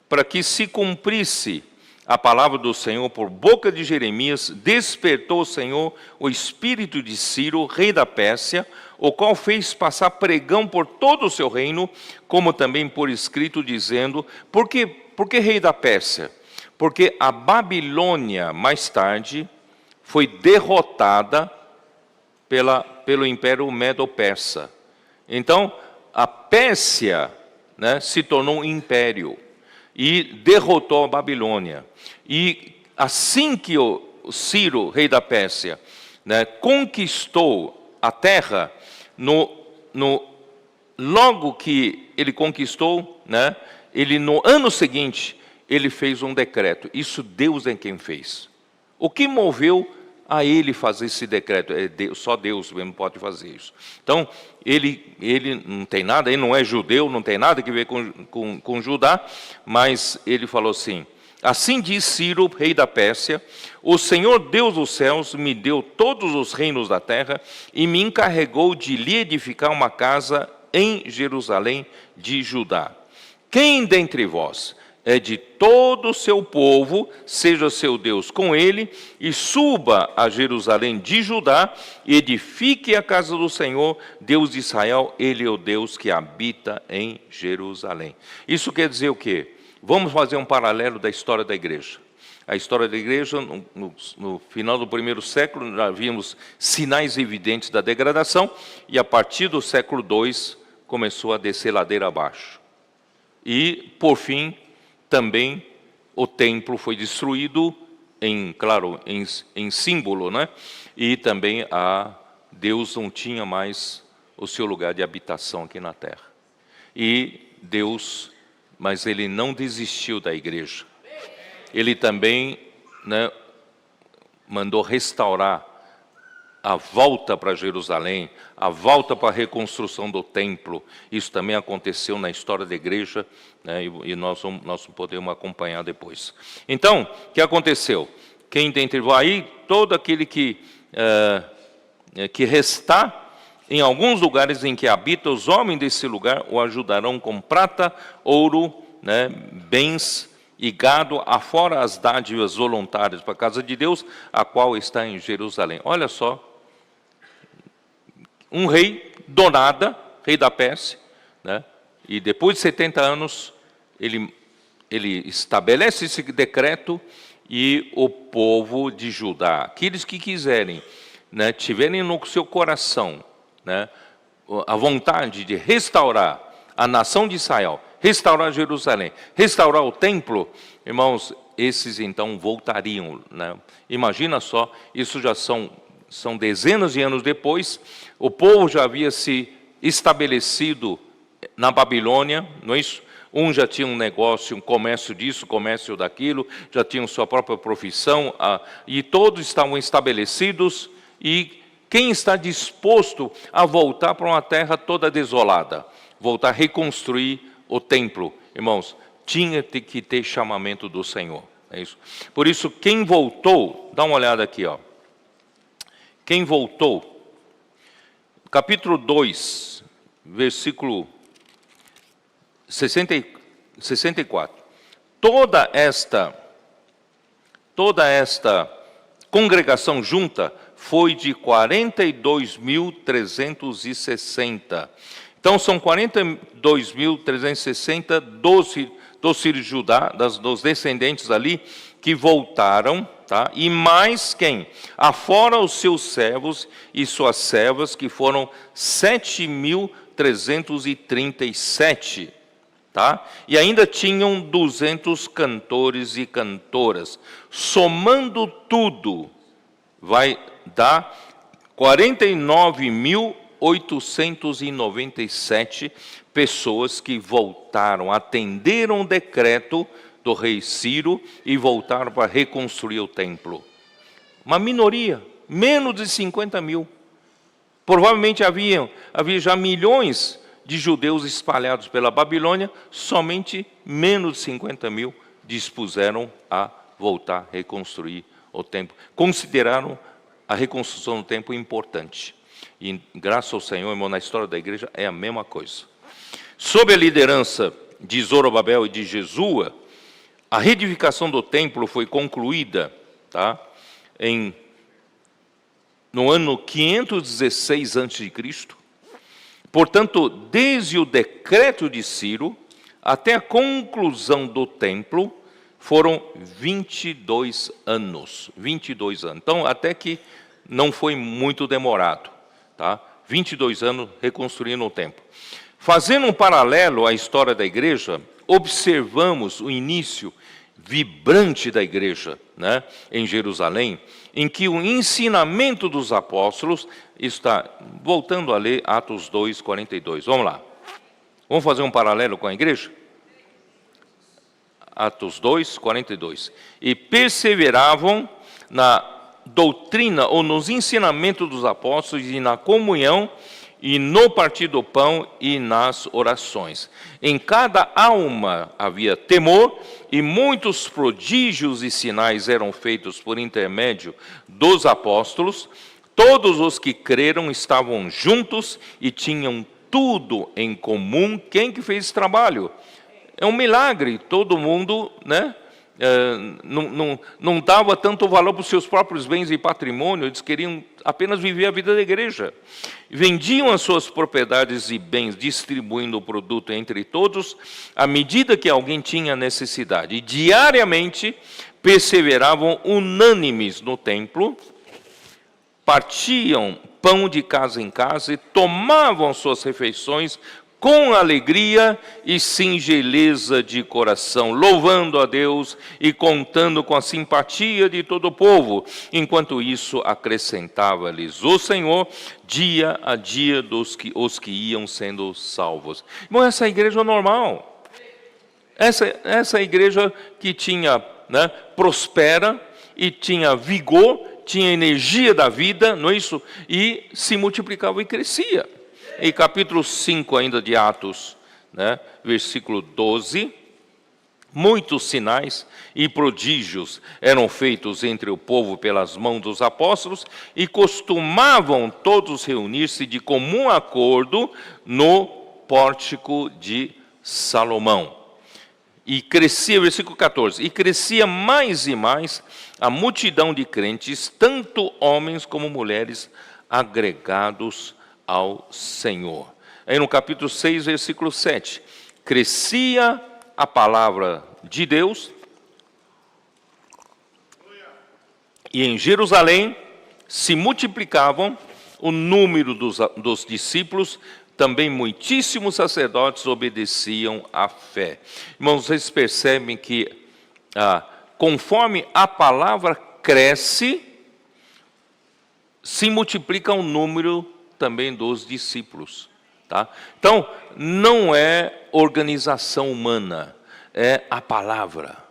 para que se cumprisse a palavra do Senhor por boca de Jeremias, despertou o Senhor o espírito de Ciro, rei da Pérsia, o qual fez passar pregão por todo o seu reino, como também por escrito, dizendo: por que rei da Pérsia? Porque a Babilônia, mais tarde, foi derrotada pelo Império Medo-Persa. Então, a Pérsia, né, se tornou um império e derrotou a Babilônia. E assim que o Ciro, rei da Pérsia, né, conquistou a terra, logo que ele conquistou, né, ele no ano seguinte, ele fez um decreto. Isso Deus é quem fez. O que moveu a ele fazer esse decreto? Só Deus mesmo pode fazer isso. Então, ele não tem nada, ele não é judeu, não tem nada a ver com Judá, mas ele falou assim: assim diz Ciro, rei da Pérsia: o Senhor Deus dos céus me deu todos os reinos da terra e me encarregou de lhe edificar uma casa em Jerusalém de Judá. Quem dentre vós é de todo o seu povo, seja seu Deus com ele, e suba a Jerusalém de Judá, e edifique a casa do Senhor, Deus de Israel, ele é o Deus que habita em Jerusalém. Isso quer dizer o quê? Vamos fazer um paralelo da história da igreja. A história da igreja, no final do primeiro século, já víamos sinais evidentes da degradação, e a partir do século II começou a descer ladeira abaixo. E, por fim, também o templo foi destruído, em símbolo, né? E também Deus não tinha mais o seu lugar de habitação aqui na terra. Mas Ele não desistiu da igreja. Ele também, né, mandou restaurar a volta para Jerusalém, a volta para a reconstrução do templo. Isso também aconteceu na história da igreja, né, e nós podemos acompanhar depois. Então, o que aconteceu? Quem dentre vós aí, todo aquele que restar em alguns lugares em que habita, os homens desse lugar o ajudarão com prata, ouro, né, bens e gado, afora as dádivas voluntárias para a casa de Deus, a qual está em Jerusalém. Olha só, um rei do nada, rei da Pérsia, né, e depois de 70 anos, ele estabelece esse decreto, e o povo de Judá, aqueles que quiserem, né, tiverem no seu coração, né, a vontade de restaurar a nação de Israel, restaurar Jerusalém, restaurar o templo, irmãos, esses então voltariam, né? Imagina só, isso já são dezenas de anos depois, o povo já havia se estabelecido na Babilônia, não é isso? Um já tinha um negócio, um comércio disso, comércio daquilo, já tinham sua própria profissão, e todos estavam estabelecidos, e quem está disposto a voltar para uma terra toda desolada, voltar a reconstruir o templo, irmãos, tinha que ter chamamento do Senhor, é isso. Por isso, quem voltou, dá uma olhada aqui, ó. Quem voltou, capítulo 2, versículo 64. Toda esta congregação junta foi de 42.360. Então são 42.360 dos filhos de Judá, dos descendentes ali, que voltaram, tá? E mais quem? Afora os seus servos e suas servas, que foram 7.337. Tá? E ainda tinham 200 cantores e cantoras. Somando tudo, vai dar 49.897 pessoas que voltaram, atenderam o decreto do rei Ciro e voltaram para reconstruir o templo. Uma minoria, menos de 50 mil. Provavelmente havia já milhões de judeus espalhados pela Babilônia, somente menos de 50 mil dispuseram a voltar a reconstruir o templo. Consideraram a reconstrução do templo importante. E graças ao Senhor, irmão, na história da igreja é a mesma coisa. Sob a liderança de Zorobabel e de Jesua, a reedificação do templo foi concluída, tá, no ano 516 a.C., Portanto, desde o decreto de Ciro até a conclusão do templo, foram 22 anos. 22 anos. Então, até que não foi muito demorado. Tá? 22 anos reconstruindo o templo. Fazendo um paralelo à história da igreja, observamos o início vibrante da igreja, né, em Jerusalém, em que o ensinamento dos apóstolos está, voltando a ler Atos 2, 42. Vamos lá. Vamos fazer um paralelo com a igreja? Atos 2, 42. E perseveravam na doutrina ou nos ensinamentos dos apóstolos e na comunhão e no partir do pão e nas orações. Em cada alma havia temor, e muitos prodígios e sinais eram feitos por intermédio dos apóstolos. Todos os que creram estavam juntos e tinham tudo em comum. Quem que fez esse trabalho? É um milagre. Todo mundo, né, não dava tanto valor para os seus próprios bens e patrimônio, eles queriam apenas viver a vida da igreja. Vendiam as suas propriedades e bens, distribuindo o produto entre todos, à medida que alguém tinha necessidade. E diariamente perseveravam unânimes no templo, partiam pão de casa em casa e tomavam suas refeições com alegria e singeleza de coração, louvando a Deus e contando com a simpatia de todo o povo. Enquanto isso, acrescentava-lhes o Senhor dia a dia os que iam sendo salvos. Bom, essa é a igreja normal. Essa é a igreja que tinha, prospera e tinha vigor, tinha energia da vida, não é isso? E se multiplicava e crescia. Em capítulo 5 ainda de Atos, versículo 12, muitos sinais e prodígios eram feitos entre o povo pelas mãos dos apóstolos e costumavam todos reunir-se de comum acordo no pórtico de Salomão. E crescia, versículo 14, e crescia mais e mais a multidão de crentes, tanto homens como mulheres, agregados ao Senhor. Aí no capítulo 6, versículo 7, crescia a palavra de Deus, e em Jerusalém se multiplicavam o número dos discípulos, também muitíssimos sacerdotes obedeciam à fé. Irmãos, vocês percebem que conforme a palavra cresce, se multiplica o número também dos discípulos, tá? Então, não é organização humana, é a palavra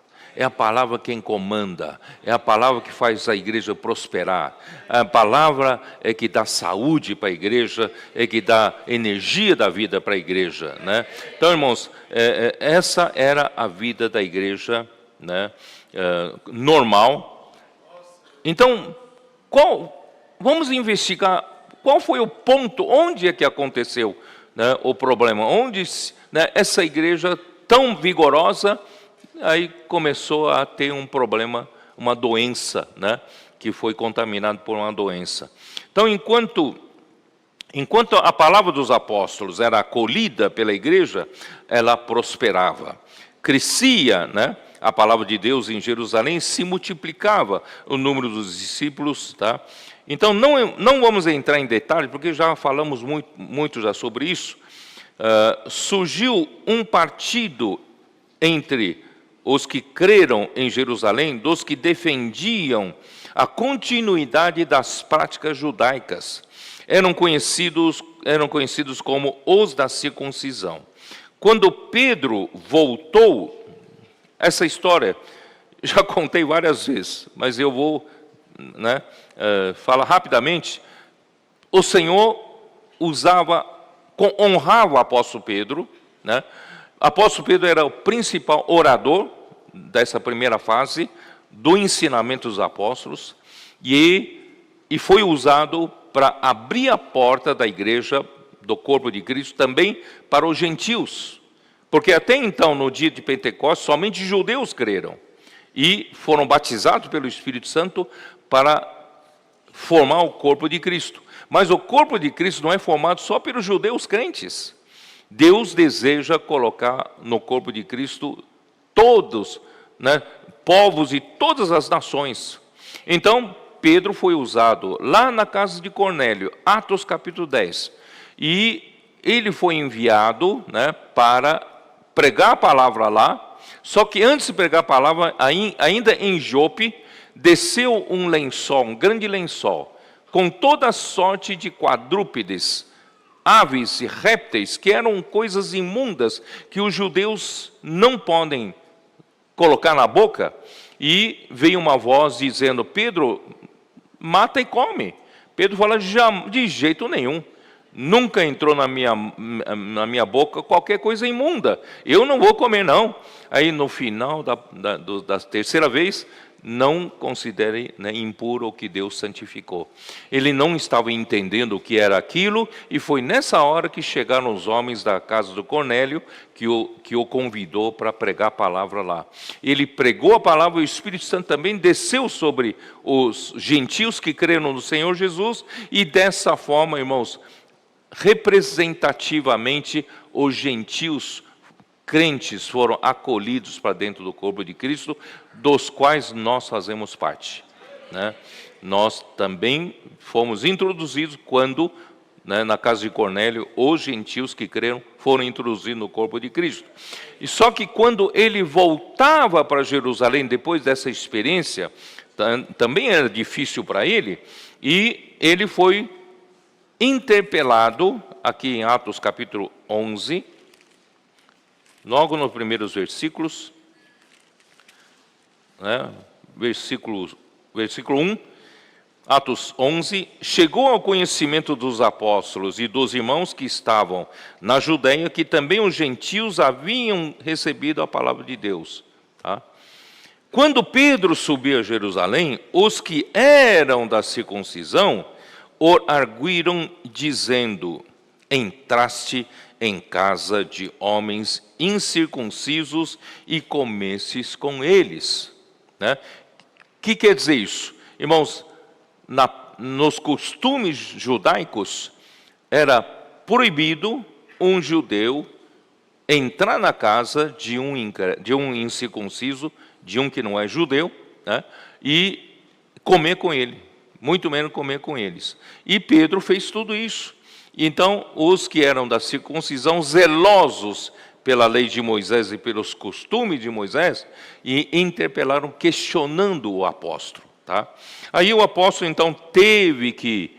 quem comanda, é a palavra que faz a igreja prosperar, a palavra é que dá saúde para a igreja, é que dá energia da vida para a igreja, Então, irmãos, essa era a vida da igreja, normal. Então, vamos investigar qual foi o ponto, onde é que aconteceu o problema, onde essa igreja tão vigorosa, aí começou a ter um problema, uma doença, que foi contaminado por uma doença. Então, enquanto a palavra dos apóstolos era acolhida pela igreja, ela prosperava, crescia, a palavra de Deus em Jerusalém, se multiplicava o número dos discípulos, tá? Então, não vamos entrar em detalhes, porque já falamos muito já sobre isso. Surgiu um partido entre os que creram em Jerusalém, dos que defendiam a continuidade das práticas judaicas. Eram conhecidos como os da circuncisão. Quando Pedro voltou, essa história já contei várias vezes, mas eu vou fala rapidamente. O Senhor honrava o apóstolo Pedro, O apóstolo Pedro era o principal orador dessa primeira fase do ensinamento dos apóstolos e foi usado para abrir a porta da igreja, do corpo de Cristo, também para os gentios, porque até então, no dia de Pentecostes, somente judeus creram e foram batizados pelo Espírito Santo para formar o corpo de Cristo. Mas o corpo de Cristo não é formado só pelos judeus crentes. Deus deseja colocar no corpo de Cristo todos, povos e todas as nações. Então, Pedro foi usado lá na casa de Cornélio, Atos capítulo 10. E ele foi enviado para pregar a palavra lá. Só que antes de pregar a palavra, ainda em Jope, desceu um lençol, um grande lençol, com toda sorte de quadrúpedes, aves e répteis, que eram coisas imundas, que os judeus não podem colocar na boca. E veio uma voz dizendo: Pedro, mata e come. Pedro fala: de jeito nenhum. Nunca entrou na minha boca qualquer coisa imunda. Eu não vou comer, não. Aí no final da terceira vez, não considere impuro o que Deus santificou. Ele não estava entendendo o que era aquilo, e foi nessa hora que chegaram os homens da casa do Cornélio, que o convidou para pregar a palavra lá. Ele pregou a palavra, e o Espírito Santo também desceu sobre os gentios que creram no Senhor Jesus, e dessa forma, irmãos, representativamente, os gentios crentes foram acolhidos para dentro do corpo de Cristo, dos quais nós fazemos parte, né? Nós também fomos introduzidos quando, né, na casa de Cornélio, os gentios que creram foram introduzidos no corpo de Cristo. E só que quando ele voltava para Jerusalém, depois dessa experiência, também era difícil para ele, e ele foi interpelado, aqui em Atos capítulo 11, logo nos primeiros versículos, né, versículo 1, Atos 11, chegou ao conhecimento dos apóstolos e dos irmãos que estavam na Judéia, que também os gentios haviam recebido a palavra de Deus. Tá? Quando Pedro subiu a Jerusalém, os que eram da circuncisão o arguíram, dizendo: entraste em casa de homens incircuncisos e comestes com eles. Né? O que quer dizer isso? Irmãos, nos costumes judaicos, era proibido um judeu entrar na casa de um incircunciso, de um que não é judeu, né, e comer com ele, muito menos comer com eles. E Pedro fez tudo isso. Então, os que eram da circuncisão, zelosos pela lei de Moisés e pelos costumes de Moisés, e interpelaram, questionando o apóstolo. Tá? Aí o apóstolo então teve que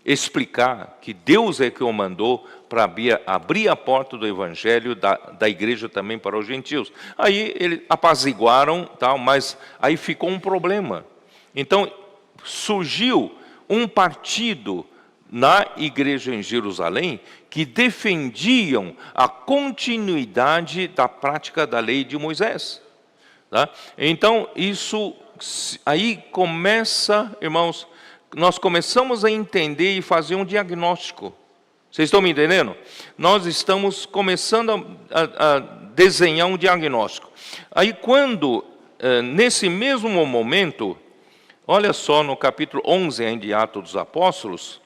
explicar que Deus é que o mandou para abrir a porta do evangelho da igreja também para os gentios. Aí eles apaziguaram, tal, mas aí ficou um problema. Então surgiu um partido na igreja em Jerusalém que defendiam a continuidade da prática da lei de Moisés. Tá? Então isso aí começa, irmãos, nós começamos a entender e fazer um diagnóstico. Vocês estão me entendendo? Nós estamos começando a desenhar um diagnóstico. Aí quando, nesse mesmo momento, olha só no capítulo 11 de Atos dos Apóstolos,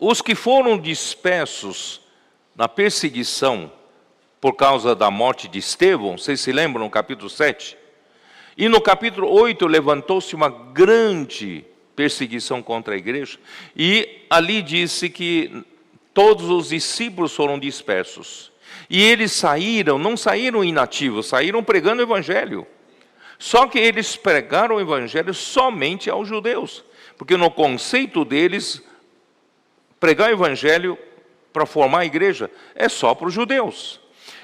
os que foram dispersos na perseguição por causa da morte de Estevão, vocês se lembram no capítulo 7? E no capítulo 8 levantou-se uma grande perseguição contra a igreja, e ali disse que todos os discípulos foram dispersos. E eles saíram, não saíram inativos, saíram pregando o evangelho. Só que eles pregaram o evangelho somente aos judeus, porque no conceito deles, pregar o evangelho para formar a igreja é só para os judeus.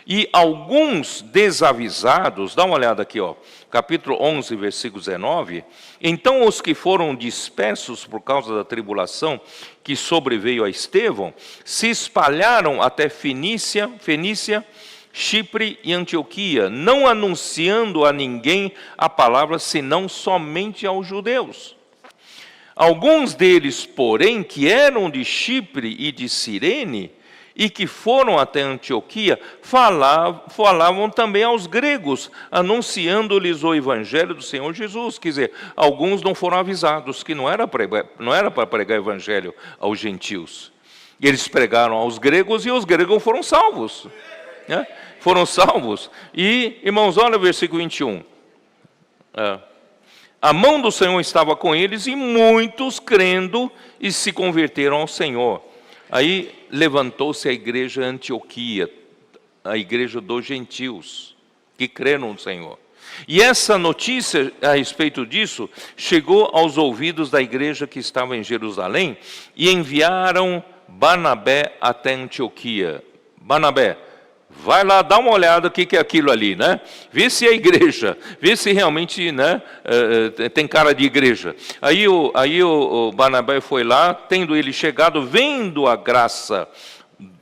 E alguns desavisados, dá uma olhada aqui, ó, capítulo 11, versículo 19. Então os que foram dispersos por causa da tribulação que sobreveio a Estevão, se espalharam até Fenícia, Chipre e Antioquia, não anunciando a ninguém a palavra, senão somente aos judeus. Alguns deles, porém, que eram de Chipre e de Cirene, e que foram até Antioquia, falavam também aos gregos, anunciando-lhes o evangelho do Senhor Jesus. Quer dizer, alguns não foram avisados que não era para pregar o evangelho aos gentios. Eles pregaram aos gregos e os gregos foram salvos. Né? Foram salvos. E, irmãos, olha o versículo 21. A mão do Senhor estava com eles e muitos crendo e se converteram ao Senhor. Aí levantou-se a igreja Antioquia, a igreja dos gentios, que creram no Senhor. E essa notícia a respeito disso chegou aos ouvidos da igreja que estava em Jerusalém e enviaram Barnabé até Antioquia. Barnabé, vai lá, dá uma olhada o que é aquilo ali, né? Vê se é igreja, vê se realmente, né, tem cara de igreja. Aí o Barnabé foi lá, tendo ele chegado, vendo a graça,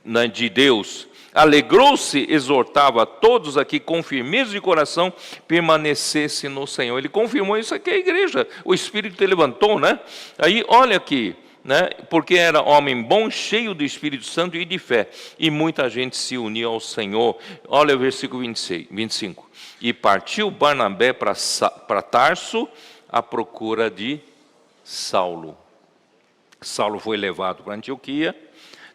né, de Deus, alegrou-se, exortava a todos aqui com firmeza de coração, permanecesse no Senhor. Ele confirmou isso aqui, a igreja, o Espírito te levantou, né? Aí olha aqui, né, porque era homem bom, cheio do Espírito Santo e de fé, e muita gente se unia ao Senhor. Olha o versículo 25. E partiu Barnabé para Tarso à procura de Saulo. Saulo foi levado para Antioquia,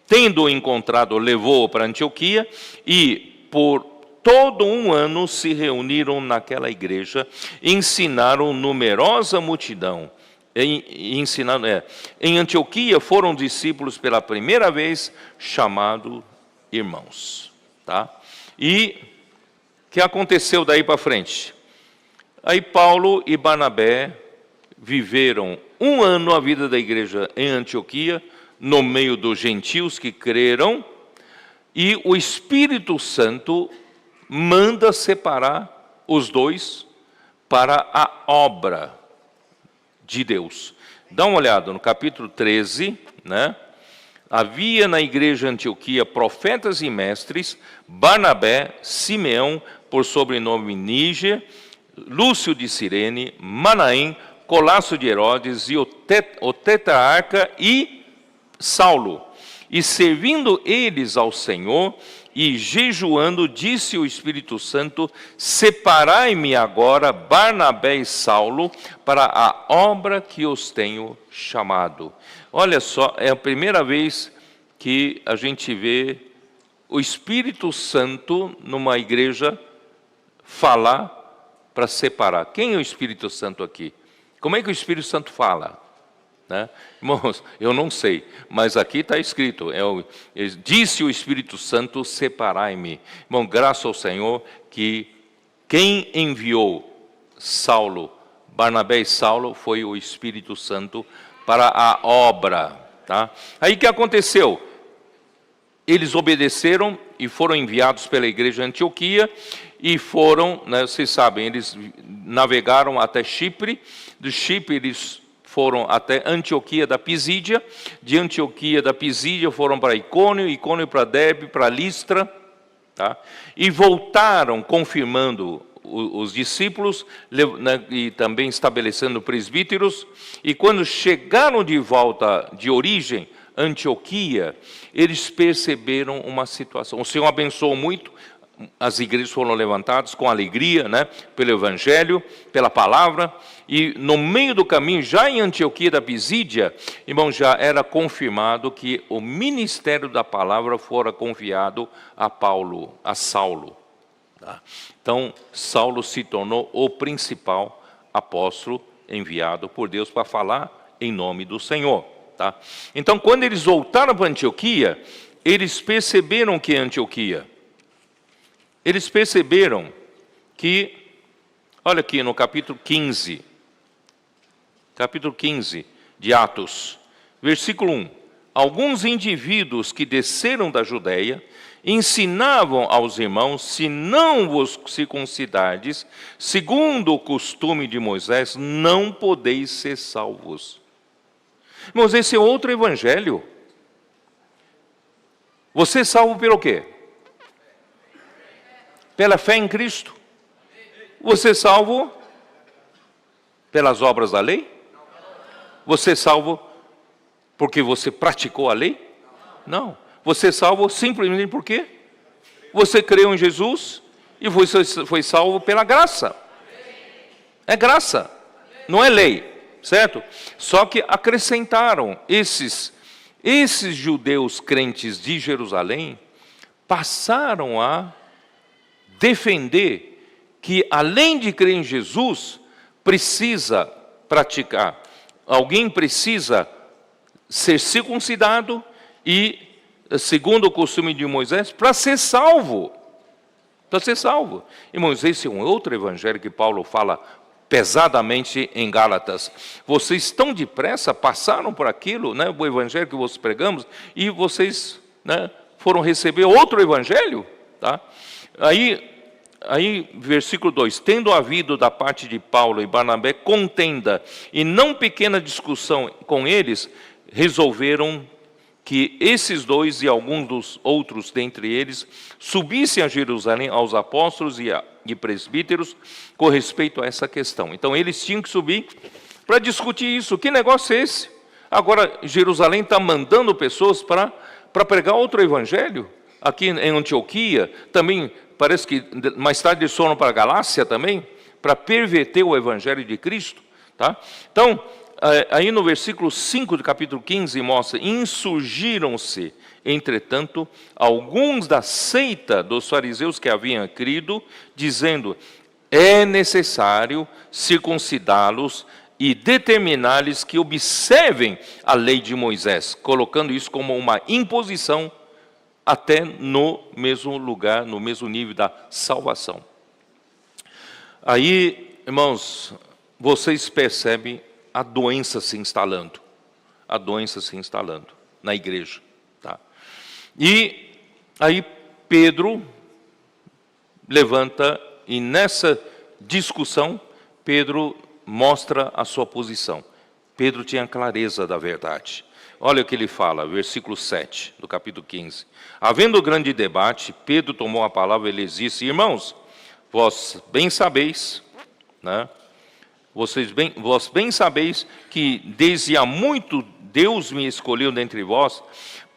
Tendo-o encontrado, levou-o para Antioquia e por todo um ano se reuniram naquela igreja, ensinaram numerosa multidão. Em Antioquia foram discípulos pela primeira vez chamados irmãos. Tá? E o que aconteceu daí para frente? Aí Paulo e Barnabé viveram um ano a vida da igreja em Antioquia, no meio dos gentios que creram, e o Espírito Santo manda separar os dois para a obra de Deus. Dá uma olhada no capítulo 13, né? Havia na igreja de Antioquia profetas e mestres, Barnabé, Simeão, por sobrenome Níger, Lúcio de Cirene, Manaém, Colasso de Herodes e o tetrarca e Saulo. E servindo eles ao Senhor e jejuando, disse o Espírito Santo: separai-me agora Barnabé e Saulo para a obra que os tenho chamado. Olha só, é a primeira vez que a gente vê o Espírito Santo numa igreja falar para separar. Quem é o Espírito Santo aqui? Como é que o Espírito Santo fala? Né? Irmãos, eu não sei, mas aqui está escrito, disse o Espírito Santo: separai-me. Irmão, graças ao Senhor que quem enviou Barnabé e Saulo foi o Espírito Santo para a obra. Tá? Aí o que aconteceu? Eles obedeceram e foram enviados pela igreja de Antioquia e foram, né, vocês sabem, eles navegaram até Chipre, de Chipre eles foram até Antioquia da Pisídia, de Antioquia da Pisídia foram para Icônio, Icônio para Derbe, para Listra, tá? E voltaram confirmando os discípulos, né, e também estabelecendo presbíteros, e quando chegaram de volta de origem, Antioquia, eles perceberam uma situação. O Senhor abençoou muito, as igrejas foram levantadas com alegria, né, pelo Evangelho, pela palavra, e no meio do caminho, já em Antioquia da Pisídia, irmão, já era confirmado que o ministério da palavra fora confiado a Saulo. Tá? Então, Saulo se tornou o principal apóstolo enviado por Deus para falar em nome do Senhor. Tá? Então, quando eles voltaram para Antioquia, eles perceberam que Antioquia, eles perceberam que, olha aqui no capítulo 15 de Atos, versículo 1, alguns indivíduos que desceram da Judeia ensinavam aos irmãos: se não vos circuncidardes, segundo o costume de Moisés, não podeis ser salvos. Irmãos, esse é outro evangelho. Você é salvo pelo quê? Pela fé em Cristo. Você é salvo pelas obras da lei? Você é salvo porque você praticou a lei? Não. Você é salvo simplesmente porque você creu em Jesus e foi salvo pela graça. É graça, não é lei, certo? Só que acrescentaram esses judeus crentes de Jerusalém, passaram a defender que, além de crer em Jesus, precisa praticar. Alguém precisa ser circuncidado e, segundo o costume de Moisés, para ser salvo. Para ser salvo. Irmãos, esse é um outro evangelho que Paulo fala pesadamente em Gálatas. Vocês tão depressa passaram por aquilo, né, o evangelho que vocês pregamos, e vocês, né, foram receber outro evangelho, tá? Aí, versículo 2, tendo havido da parte de Paulo e Barnabé contenda e não pequena discussão com eles, resolveram que esses dois e alguns dos outros dentre eles subissem a Jerusalém aos apóstolos e presbíteros com respeito a essa questão. Então eles tinham que subir para discutir isso. Que negócio é esse? Agora Jerusalém está mandando pessoas para pregar outro evangelho? Aqui em Antioquia, também parece que mais tarde eles foram para a Galácia também, para perverter o evangelho de Cristo. Tá? Então, aí no versículo 5 do capítulo 15 mostra: insurgiram-se entretanto, alguns da seita dos fariseus que haviam crido, dizendo: é necessário circuncidá-los e determinar-lhes que observem a lei de Moisés, colocando isso como uma imposição até no mesmo lugar, no mesmo nível da salvação. Aí, irmãos, vocês percebem a doença se instalando. A doença se instalando na igreja. Tá? E aí Pedro levanta, e nessa discussão, Pedro mostra a sua posição. Pedro tinha clareza da verdade. Olha o que ele fala, versículo 7 do capítulo 15. Havendo grande debate, Pedro tomou a palavra e lhes disse: irmãos, vós bem sabeis, né? Vós bem sabeis que desde há muito Deus me escolheu dentre vós,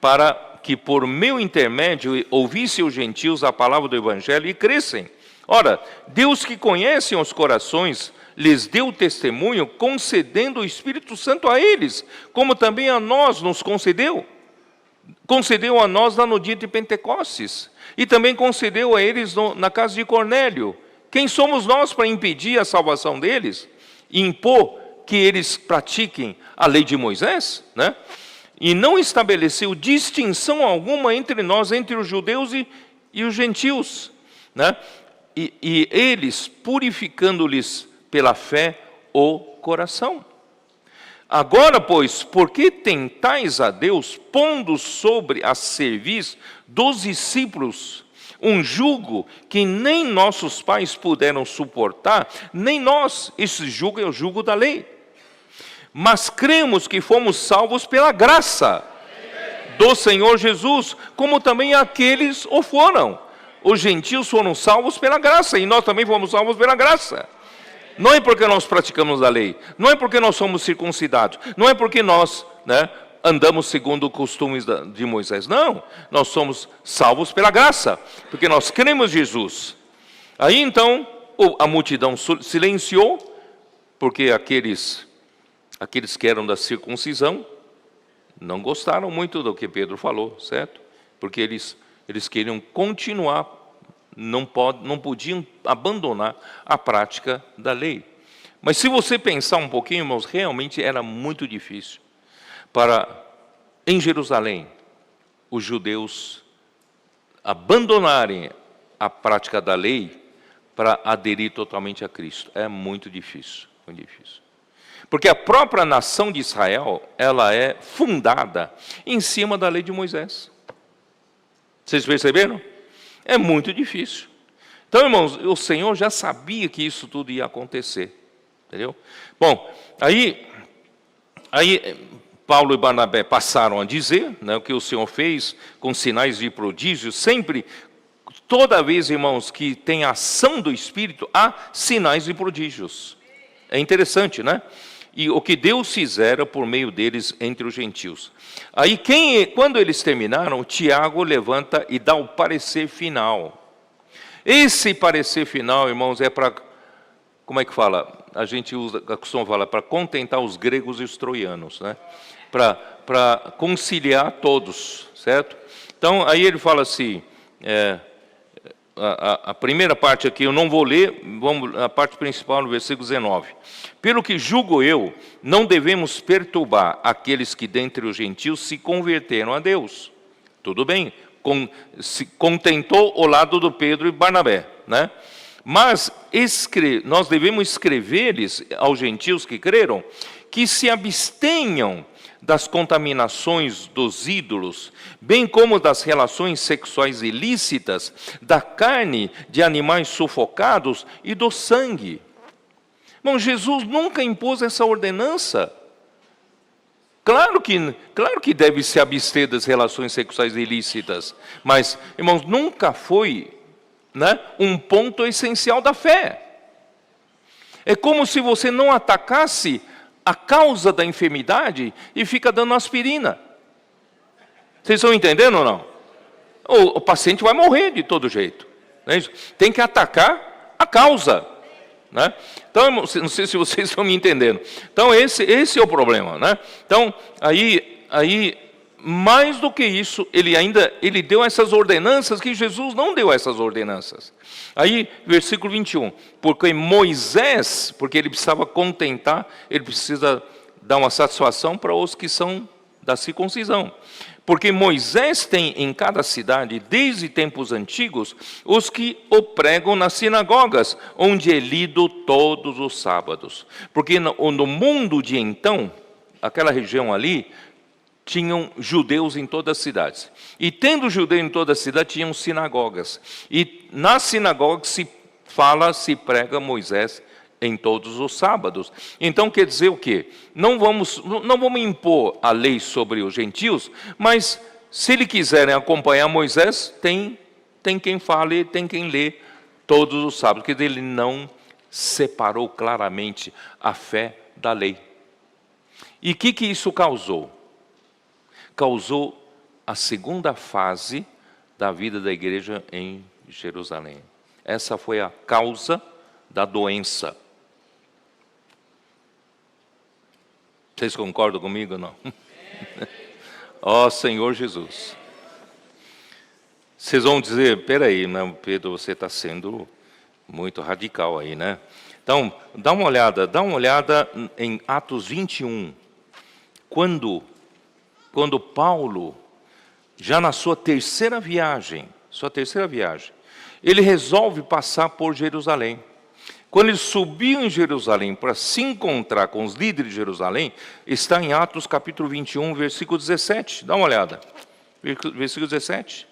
para que por meu intermédio ouvissem os gentios a palavra do evangelho e crescem. Ora, Deus que conhece os corações, lhes deu testemunho, concedendo o Espírito Santo a eles, como também a nós nos concedeu. Concedeu a nós lá no dia de Pentecostes, e também concedeu a eles na casa de Cornélio. Quem somos nós para impedir a salvação deles e impor que eles pratiquem a lei de Moisés, né? E não estabeleceu distinção alguma entre nós, entre os judeus e os gentios, né? E eles purificando-lhes pela fé o coração. Agora, pois, por que tentais a Deus, pondo sobre a cerviz dos discípulos um jugo que nem nossos pais puderam suportar, nem nós? Esse jugo é o jugo da lei. Mas cremos que fomos salvos pela graça do Senhor Jesus, como também aqueles o foram. Os gentios foram salvos pela graça, e nós também fomos salvos pela graça. Não é porque nós praticamos a lei, não é porque nós somos circuncidados, não é porque nós, né, andamos segundo os costumes de Moisés. Não, nós somos salvos pela graça, porque nós cremos em Jesus. Aí então a multidão silenciou, porque aqueles que eram da circuncisão não gostaram muito do que Pedro falou, certo? Porque eles queriam continuar, não podiam abandonar a prática da lei. Mas se você pensar um pouquinho, irmãos, realmente era muito difícil em Jerusalém, os judeus abandonarem a prática da lei para aderir totalmente a Cristo. É muito difícil, muito difícil. Porque a própria nação de Israel, ela é fundada em cima da lei de Moisés. Vocês perceberam? É muito difícil. Então, irmãos, o Senhor já sabia que isso tudo ia acontecer. Entendeu? Bom, aí Paulo e Barnabé passaram a dizer, né, o que o Senhor fez com sinais e prodígios. Sempre, toda vez, irmãos, que tem ação do Espírito, há sinais e prodígios. É interessante, né? E o que Deus fizera por meio deles entre os gentios. Aí, quando eles terminaram, Tiago levanta e dá o parecer final. Esse parecer final, irmãos, é para, como é que fala? A gente costuma falar, para contentar os gregos e os troianos, né? Para conciliar todos, certo? Então, aí ele fala assim, a primeira parte aqui eu não vou ler, a parte principal no versículo 19. Pelo que julgo eu, não devemos perturbar aqueles que dentre os gentios se converteram a Deus. Tudo bem, se contentou o lado do Pedro e Barnabé, né? Mas nós devemos escrever-lhes aos gentios que creram, que se abstenham das contaminações dos ídolos, bem como das relações sexuais ilícitas, da carne de animais sufocados e do sangue. Bom, Jesus nunca impôs essa ordenança. Claro que deve se abster das relações sexuais ilícitas, mas, irmãos, nunca foi, né, um ponto essencial da fé. É como se você não atacasse a causa da enfermidade e fica dando aspirina. Vocês estão entendendo ou não? O paciente vai morrer de todo jeito. Não é isso? Tem que atacar a causa, né? Então, não sei se vocês estão me entendendo. Então, esse é o problema, né? Então, aí mais do que isso, ele deu essas ordenanças que Jesus não deu essas ordenanças. Aí, versículo 21, porque Moisés, porque ele precisava contentar, ele precisa dar uma satisfação para os que são da circuncisão. Porque Moisés tem em cada cidade, desde tempos antigos, os que o pregam nas sinagogas, onde é lido todos os sábados. Porque no mundo de então, aquela região ali, tinham judeus em todas as cidades. E tendo judeu em toda a cidade, tinham sinagogas. E nas sinagogas se prega Moisés em todos os sábados. Então quer dizer o quê? Não vamos impor a lei sobre os gentios, mas se eles quiserem acompanhar Moisés, tem quem fale, tem quem lê todos os sábados, porque ele não separou claramente a fé da lei. E o que isso causou? Causou a segunda fase da vida da igreja em Jerusalém. Essa foi a causa da doença. Vocês concordam comigo ou não? Ó Senhor Jesus. Vocês vão dizer, peraí, né, Pedro, você está sendo muito radical aí, né? Então, dá uma olhada em Atos 21. Quando Paulo, já na sua terceira viagem, ele resolve passar por Jerusalém. Quando ele subiu em Jerusalém para se encontrar com os líderes de Jerusalém, está em Atos capítulo 21, versículo 17. Dá uma olhada. Versículo 17.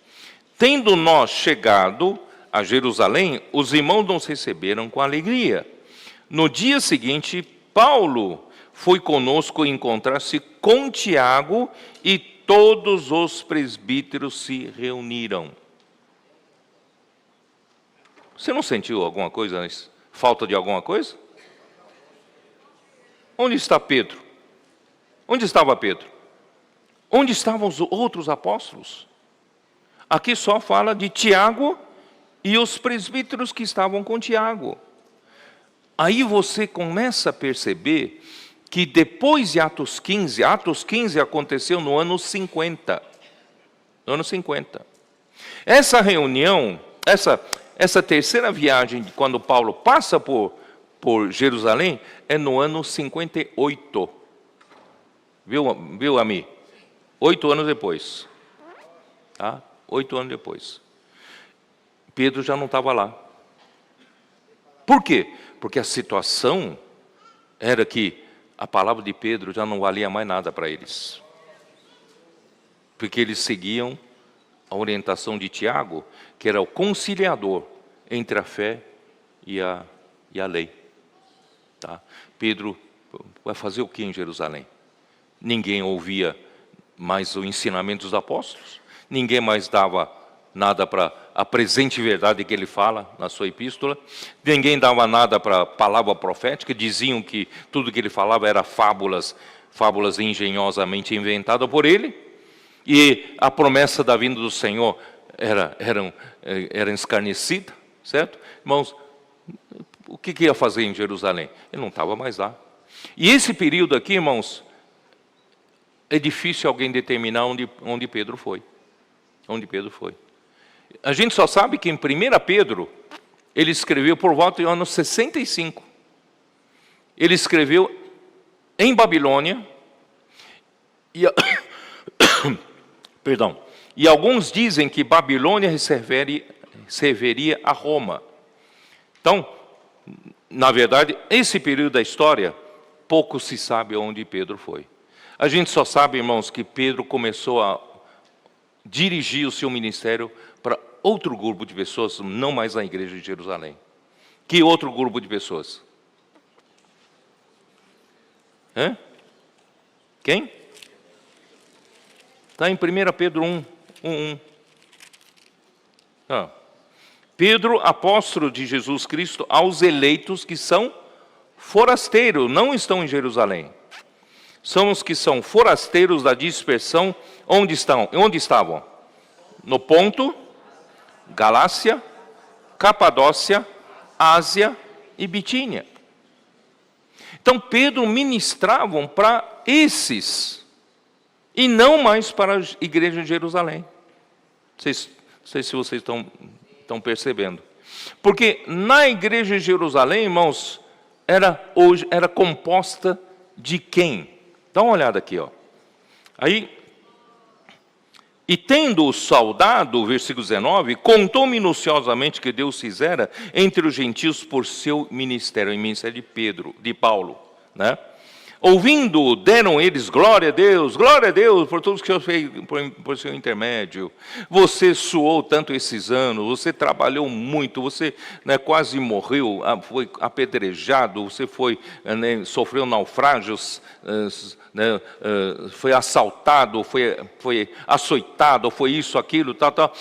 Tendo nós chegado a Jerusalém, os irmãos nos receberam com alegria. No dia seguinte, Paulo foi conosco encontrar-se com Tiago e todos os presbíteros se reuniram. Você não sentiu alguma coisa, falta de alguma coisa? Onde está Pedro? Onde estava Pedro? Onde estavam os outros apóstolos? Aqui só fala de Tiago e os presbíteros que estavam com Tiago. Aí você começa a perceber que depois de Atos 15 aconteceu no ano 50. No ano 50. Essa reunião, essa terceira viagem, quando Paulo passa por Jerusalém, é no ano 58. Viu, Ami? 8 anos depois. Tá? 8 anos depois. Pedro já não estava lá. Por quê? Porque a situação era que a palavra de Pedro já não valia mais nada para eles. Porque eles seguiam a orientação de Tiago, que era o conciliador entre a fé e a lei. Tá? Pedro vai fazer o que em Jerusalém? Ninguém ouvia mais o ensinamento dos apóstolos, ninguém mais dava nada para a presente verdade que ele fala na sua epístola, ninguém dava nada para a palavra profética, diziam que tudo que ele falava era fábulas engenhosamente inventadas por ele, e a promessa da vinda do Senhor era escarnecida, certo? Irmãos, o que ia fazer em Jerusalém? Ele não estava mais lá. E esse período aqui, irmãos, é difícil alguém determinar onde Pedro foi. Onde Pedro foi. A gente só sabe que em 1 Pedro, ele escreveu por volta do ano 65. Ele escreveu em Babilônia, perdão, e alguns dizem que Babilônia serviria a Roma. Então, na verdade, esse período da história, pouco se sabe onde Pedro foi. A gente só sabe, irmãos, que Pedro começou a dirigir o seu ministério para outro grupo de pessoas, não mais na igreja de Jerusalém. Que outro grupo de pessoas? Quem? Está em 1 Pedro 1:1. Pedro, apóstolo de Jesus Cristo, aos eleitos que são forasteiros, não estão em Jerusalém. São os que são forasteiros da dispersão. Onde estavam? No Ponto, Galácia, Capadócia, Ásia e Bitínia. Então Pedro ministravam para esses e não mais para a igreja de Jerusalém. Não sei se vocês estão percebendo. Porque na igreja de Jerusalém, irmãos, era composta de quem? Dá uma olhada aqui, ó. Aí, e tendo-o saudado, versículo 19, contou minuciosamente que Deus fizera entre os gentios por seu ministério, o ministério de Paulo, né? Ouvindo, deram eles glória a Deus por tudo que o Senhor fez por seu intermédio. Você suou tanto esses anos, você trabalhou muito, você, né, quase morreu, foi apedrejado, você sofreu naufrágios, né, foi assaltado, foi açoitado, foi isso, aquilo, tal.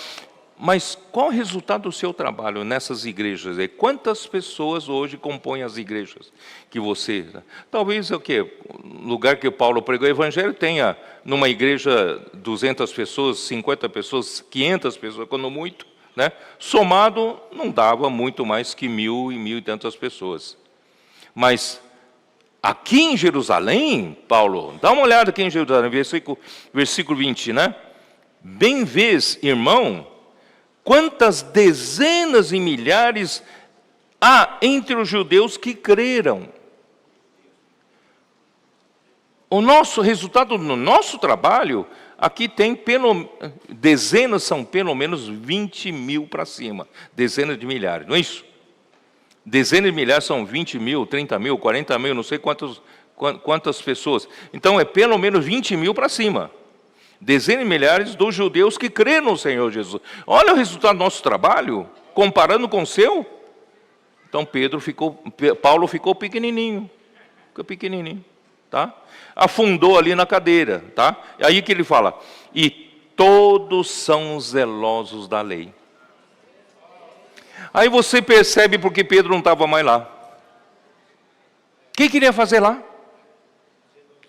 Mas qual é o resultado do seu trabalho nessas igrejas? Quantas pessoas hoje compõem as igrejas que você... Talvez o lugar que Paulo pregou o evangelho tenha numa igreja 200 pessoas, 50 pessoas, 500 pessoas, quando muito, né? Somado não dava muito mais que 1.000 e 1.000 e tantas pessoas. Mas aqui em Jerusalém, Paulo, dá uma olhada aqui em Jerusalém, versículo 20, né? Bem vês, irmão, quantas dezenas e milhares há entre os judeus que creram. O nosso resultado no nosso trabalho, aqui tem dezenas, são pelo menos 20 mil para cima. Dezenas de milhares, não é isso? Dezenas de milhares são 20 mil, 30 mil, 40 mil, não sei quantas pessoas. Então é pelo menos 20 mil para cima. Dezenas de milhares dos judeus que creram no Senhor Jesus. Olha o resultado do nosso trabalho, comparando com o seu. Então Paulo ficou pequenininho. Tá? Afundou ali na cadeira. Tá? É aí que ele fala, e todos são zelosos da lei. Aí você percebe porque Pedro não estava mais lá. O que queria fazer lá?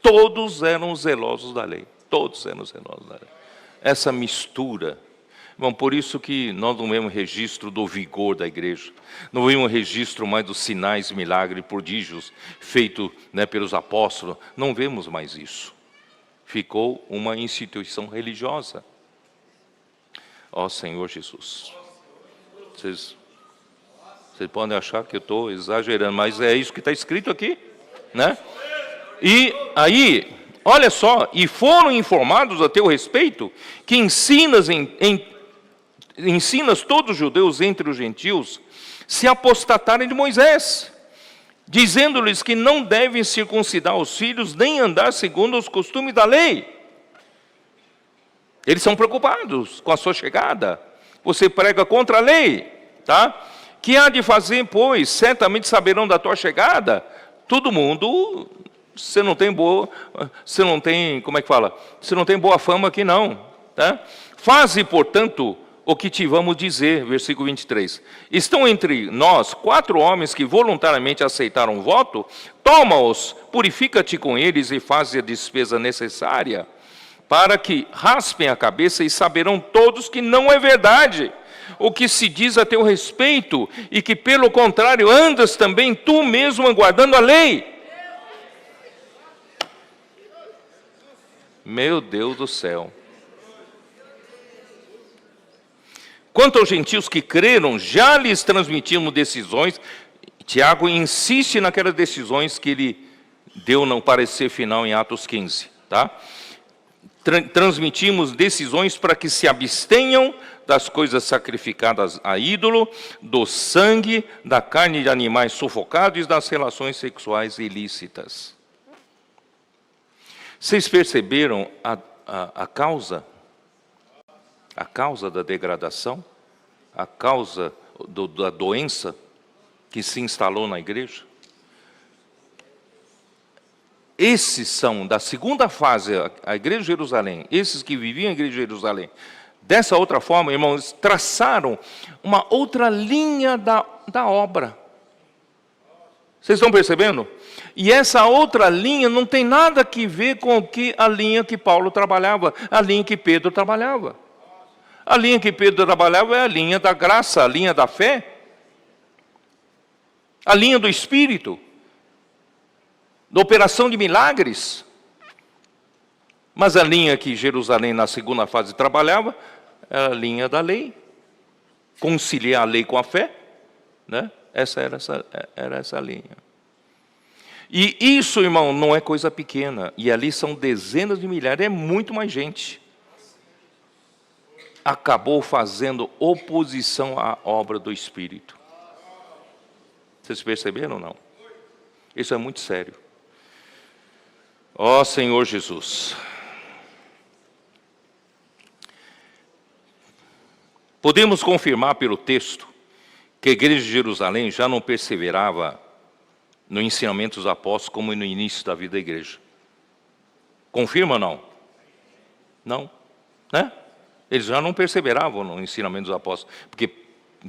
Todos eram zelosos da lei. Todos eram zelosos da lei. Essa mistura. Bom, por isso que nós não vemos registro do vigor da igreja. Não vemos registro mais dos sinais, milagres, prodígios feitos, né, pelos apóstolos. Não vemos mais isso. Ficou uma instituição religiosa. Ó Senhor Jesus. Vocês podem achar que eu estou exagerando, mas é isso que está escrito aqui, né? E aí, olha só, e foram informados a teu respeito que ensinas todos os judeus entre os gentios se apostatarem de Moisés, dizendo-lhes que não devem circuncidar os filhos nem andar segundo os costumes da lei. Eles são preocupados com a sua chegada. Você prega contra a lei, tá? Que há de fazer, pois, certamente saberão da tua chegada. Todo mundo, você não tem boa fama aqui não, tá? Faze, portanto, o que te vamos dizer, versículo 23. Estão entre nós 4 homens que voluntariamente aceitaram o voto, toma-os, purifica-te com eles e faz a despesa necessária, para que raspem a cabeça e saberão todos que não é verdade o que se diz a teu respeito, e que pelo contrário andas também tu mesmo aguardando a lei. Meu Deus do céu. Quanto aos gentios que creram, já lhes transmitimos decisões. Tiago insiste naquelas decisões que ele deu no parecer final em Atos 15. Tá? Transmitimos decisões para que se abstenham das coisas sacrificadas a ídolo, do sangue, da carne de animais sufocados e das relações sexuais ilícitas. Vocês perceberam a causa? A causa da degradação? A causa da doença que se instalou na igreja? Esses são, da segunda fase, a igreja de Jerusalém, esses que viviam a igreja de Jerusalém, dessa outra forma, irmãos, traçaram uma outra linha da obra. Vocês estão percebendo? E essa outra linha não tem nada a ver com a linha que Paulo trabalhava, a linha que Pedro trabalhava. A linha que Pedro trabalhava é a linha da graça, a linha da fé, a linha do Espírito, da operação de milagres. Mas a linha que Jerusalém na segunda fase trabalhava era a linha da lei. Conciliar a lei com a fé, né? Essa era essa linha. E isso, irmão, não é coisa pequena. E ali são dezenas de milhares, é muito mais gente. Acabou fazendo oposição à obra do Espírito. Vocês perceberam ou não? Isso é muito sério. Ó Senhor Jesus. Podemos confirmar pelo texto que a igreja de Jerusalém já não perseverava no ensinamento dos apóstolos como no início da vida da igreja. Confirma ou não? Não, né? Eles já não perseveravam no ensinamento dos apóstolos, porque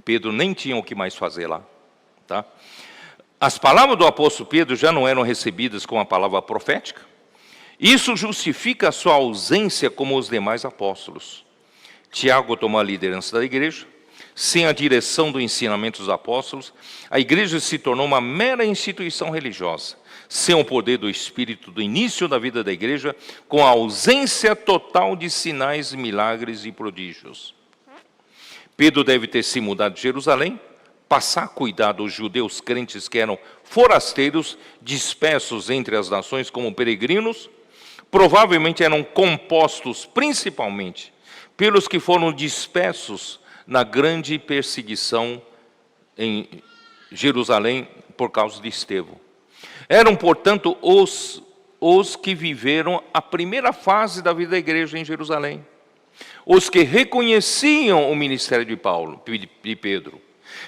Pedro nem tinha o que mais fazer lá, tá? As palavras do apóstolo Pedro já não eram recebidas com a palavra profética. Isso justifica a sua ausência como os demais apóstolos. Tiago tomou a liderança da igreja. Sem a direção do ensinamento dos apóstolos, a igreja se tornou uma mera instituição religiosa, sem o poder do Espírito do início da vida da igreja, com a ausência total de sinais, milagres e prodígios. Pedro deve ter se mudado de Jerusalém, passar a cuidar dos judeus crentes que eram forasteiros, dispersos entre as nações como peregrinos, provavelmente eram compostos principalmente pelos que foram dispersos na grande perseguição em Jerusalém por causa de Estevão. Eram, portanto, os que viveram a primeira fase da vida da igreja em Jerusalém. Os que reconheciam o ministério de Pedro.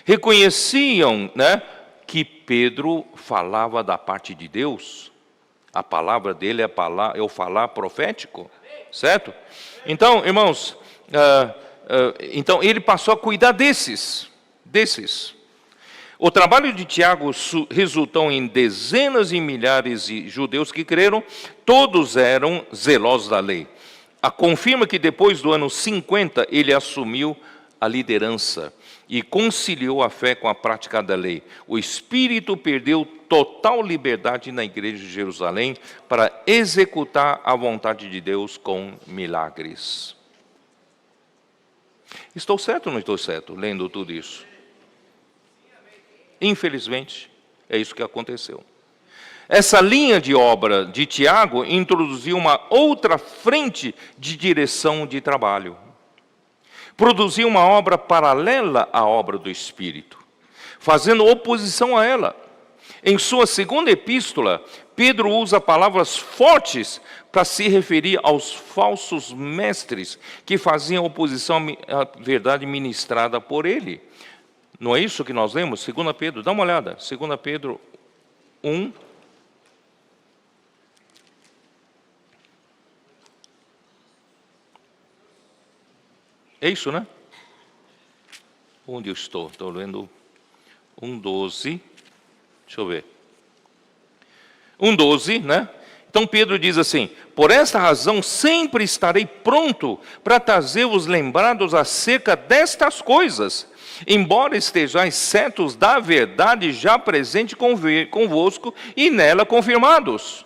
Reconheciam, né, que Pedro falava da parte de Deus. A palavra dele é o falar profético, certo? Então, irmãos, então ele passou a cuidar desses. O trabalho de Tiago resultou em dezenas de milhares de judeus que creram, todos eram zelosos da lei. Confirma que depois do ano 50 ele assumiu a liderança e conciliou a fé com a prática da lei. O Espírito perdeu total liberdade na igreja de Jerusalém para executar a vontade de Deus com milagres. Estou certo ou não estou certo lendo tudo isso? Infelizmente, é isso que aconteceu. Essa linha de obra de Tiago introduziu uma outra frente de direção de trabalho. Produziu uma obra paralela à obra do Espírito, fazendo oposição a ela. Em sua segunda epístola, Pedro usa palavras fortes para se referir aos falsos mestres que faziam oposição à verdade ministrada por ele. Não é isso que nós lemos? 2 Pedro, dá uma olhada. 2 Pedro 1. É isso, né? Onde eu estou? Estou lendo 1:12. Deixa eu ver. 1:12, né? Então Pedro diz assim: por esta razão sempre estarei pronto para trazer-vos lembrados acerca destas coisas, embora estejais certos da verdade já presente convosco e nela confirmados.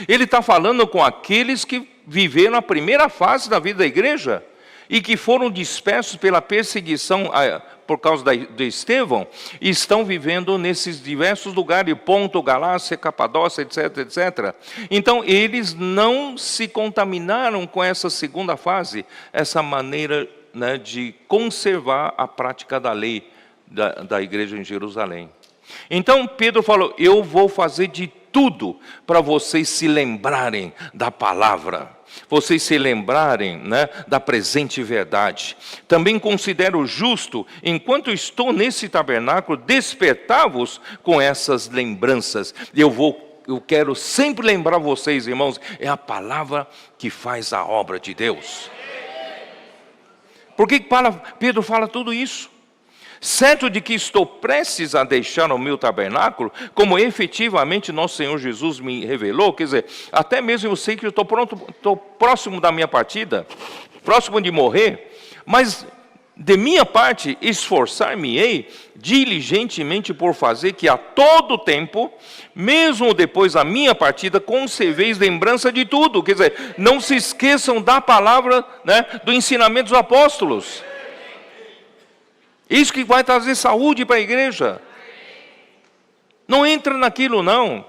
Ele está falando com aqueles que viveram a primeira fase da vida da igreja e que foram dispersos pela perseguição por causa de Estevão, e estão vivendo nesses diversos lugares, Ponto, Galácia, Capadócia, etc, etc. Então, eles não se contaminaram com essa segunda fase, essa maneira, né, de conservar a prática da lei da igreja em Jerusalém. Então, Pedro falou: eu vou fazer de tudo para vocês se lembrarem da palavra, vocês se lembrarem, né, da presente verdade. Também considero justo, enquanto estou nesse tabernáculo, despertar-vos com essas lembranças. Eu quero sempre lembrar vocês, irmãos, é a palavra que faz a obra de Deus. Por que Pedro fala tudo isso? Certo de que estou prestes a deixar o meu tabernáculo, como efetivamente nosso Senhor Jesus me revelou, quer dizer, até mesmo eu sei que eu estou próximo da minha partida, próximo de morrer, mas De minha parte, esforçar-me-ei diligentemente por fazer que a todo tempo, mesmo depois da minha partida, conserveis lembrança de tudo. Quer dizer, não se esqueçam da palavra, né, do ensinamento dos apóstolos. Isso que vai trazer saúde para a igreja. Não entra naquilo não,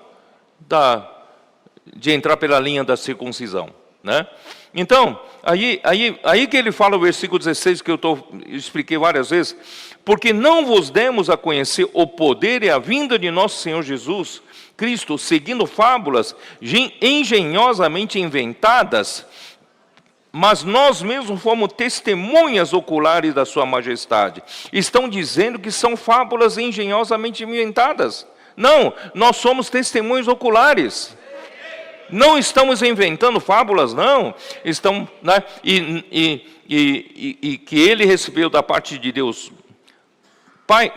de entrar pela linha da circuncisão, né? Então, aí que ele fala o versículo 16, que eu expliquei várias vezes, porque não vos demos a conhecer o poder e a vinda de nosso Senhor Jesus Cristo, seguindo fábulas engenhosamente inventadas, mas nós mesmos fomos testemunhas oculares da sua majestade. Estão dizendo que são fábulas engenhosamente inventadas. Não, nós somos testemunhas oculares. Não estamos inventando fábulas, não. Estão, né, e que ele recebeu da parte de Deus Pai,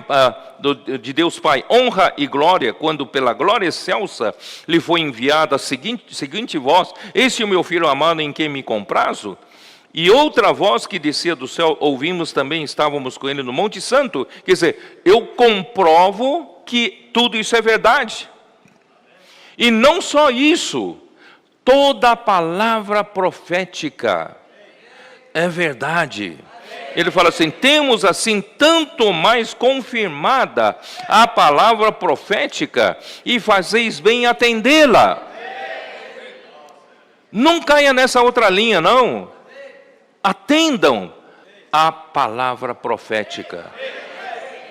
de Deus Pai, honra e glória, quando pela glória excelsa lhe foi enviada a seguinte voz: este é o meu filho amado em quem me comprazo. E outra voz que descia do céu, ouvimos também, estávamos com ele no Monte Santo. Quer dizer, eu comprovo que tudo isso é verdade. E não só isso, toda a palavra profética é verdade. Ele fala assim: temos assim tanto mais confirmada a palavra profética, e fazeis bem em atendê-la. Não caia nessa outra linha, não. Atendam a palavra profética.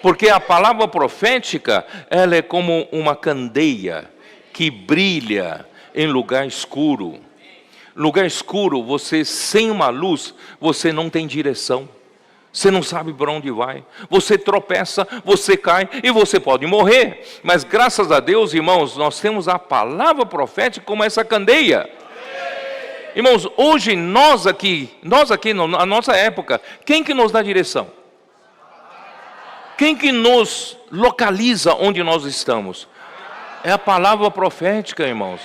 Porque a palavra profética, ela é como uma candeia que brilha em lugar escuro. Lugar escuro, você sem uma luz, você não tem direção. Você não sabe para onde vai. Você tropeça, você cai e você pode morrer. Mas graças a Deus, irmãos, nós temos a palavra profética como essa candeia. Irmãos, hoje nós aqui, na nossa época, quem que nos dá direção? Quem que nos localiza onde nós estamos? É a palavra profética, irmãos.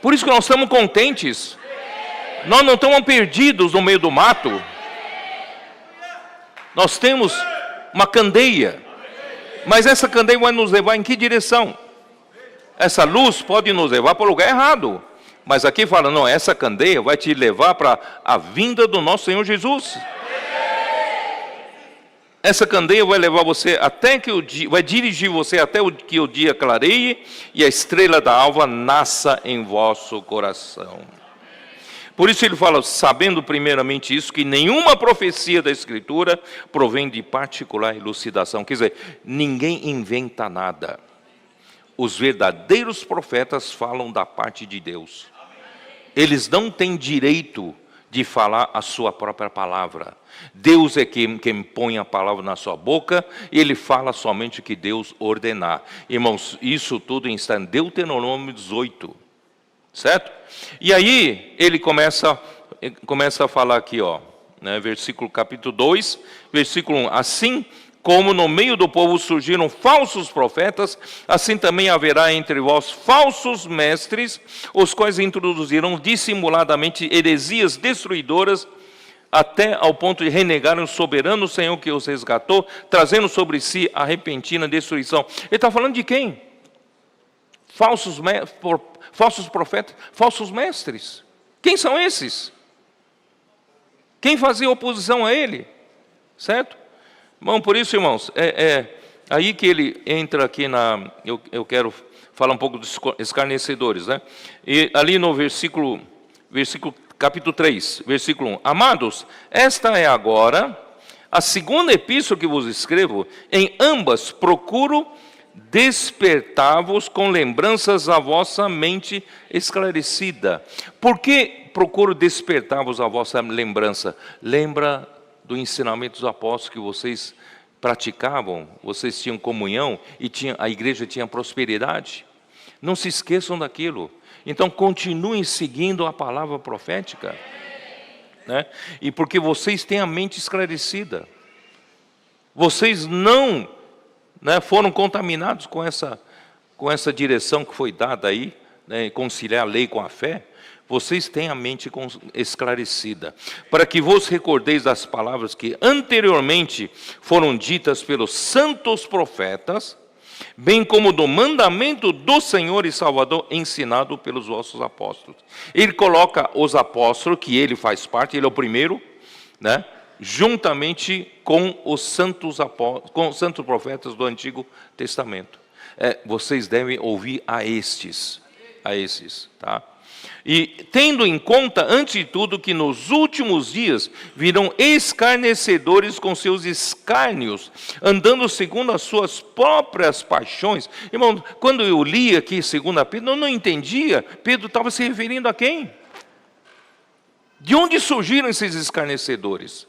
Por isso que nós estamos contentes. Nós não estamos perdidos no meio do mato. Nós temos uma candeia. Mas essa candeia vai nos levar em que direção? Essa luz pode nos levar para o lugar errado. Mas aqui fala, não, essa candeia vai te levar para a vinda do nosso Senhor Jesus. Essa candeia vai levar você até que o dia, vai dirigir você até que o dia clareie e a estrela da alva nasça em vosso coração. Por isso ele fala, sabendo primeiramente isso, que nenhuma profecia da Escritura provém de particular elucidação. Quer dizer, ninguém inventa nada. Os verdadeiros profetas falam da parte de Deus. Eles não têm direito de falar a sua própria palavra. Deus é quem põe a palavra na sua boca, e ele fala somente o que Deus ordenar. Irmãos, isso tudo está em Deuteronômio 18, certo? E aí ele começa a falar aqui, ó, né, versículo capítulo 2, versículo 1, assim como no meio do povo surgiram falsos profetas, assim também haverá entre vós falsos mestres, os quais introduzirão dissimuladamente heresias destruidoras, até ao ponto de renegarem o soberano Senhor que os resgatou, trazendo sobre si a repentina destruição. Ele está falando de quem? Falsos profetas, falsos mestres. Quem são esses? Quem fazia oposição a ele? Certo? Bom, por isso, irmãos, aí que ele entra aqui eu quero falar um pouco dos escarnecedores, né? E ali no versículo capítulo 3, versículo 1. Amados, esta é agora a segunda epístola que vos escrevo, em ambas procuro despertar-vos com lembranças a vossa mente esclarecida. Por que procuro despertar-vos a vossa lembrança? Lembra do ensinamento dos apóstolos que vocês praticavam, vocês tinham comunhão e a igreja tinha prosperidade. Não se esqueçam daquilo. Então continuem seguindo a palavra profética, né? E porque vocês têm a mente esclarecida. Vocês não, né, foram contaminados com essa direção que foi dada aí, né, conciliar a lei com a fé. vocês têm a mente esclarecida, para que vos recordeis das palavras que anteriormente foram ditas pelos santos profetas, bem como do mandamento do Senhor e Salvador ensinado pelos vossos apóstolos. Ele coloca os apóstolos, que ele faz parte, ele é o primeiro, né? Juntamente com os santos profetas do Antigo Testamento. Vocês devem ouvir a estes, tá? E tendo em conta, antes de tudo, que nos últimos dias virão escarnecedores com seus escárnios, andando segundo as suas próprias paixões. Irmão, quando eu li aqui 2 Pedro, eu não entendia. Pedro estava se referindo a quem? De onde surgiram esses escarnecedores?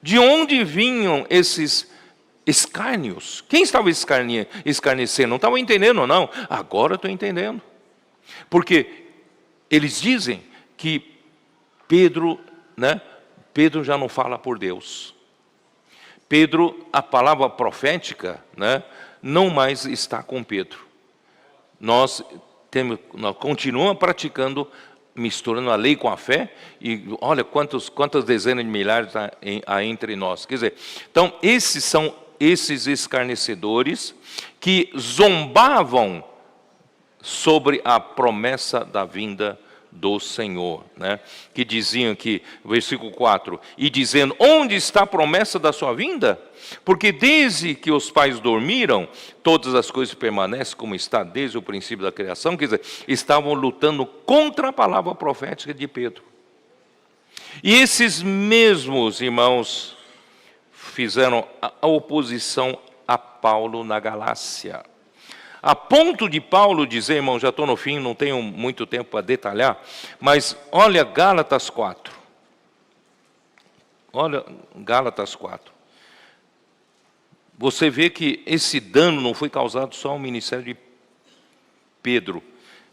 De onde vinham esses escárnios? Quem estava escarnecendo? Não estava entendendo, não. Agora estou entendendo. Porque eles dizem que Pedro já não fala por Deus. Pedro, a palavra profética, não mais está com Pedro. Nós continuamos praticando, misturando a lei com a fé, e olha quantas dezenas de milhares há entre nós. Quer dizer, então, esses são esses escarnecedores que zombavam sobre a promessa da vinda do Senhor, que diziam que, versículo 4, e dizendo, onde está a promessa da sua vinda? Porque desde que os pais dormiram, todas as coisas permanecem como está desde o princípio da criação. Quer dizer, estavam lutando contra a palavra profética de Pedro. E esses mesmos irmãos fizeram a oposição a Paulo na Galácia. A ponto de Paulo dizer, irmão, já estou no fim, não tenho muito tempo para detalhar, mas olha Gálatas 4. Olha Gálatas 4. Você vê que esse dano não foi causado só ao ministério de Pedro,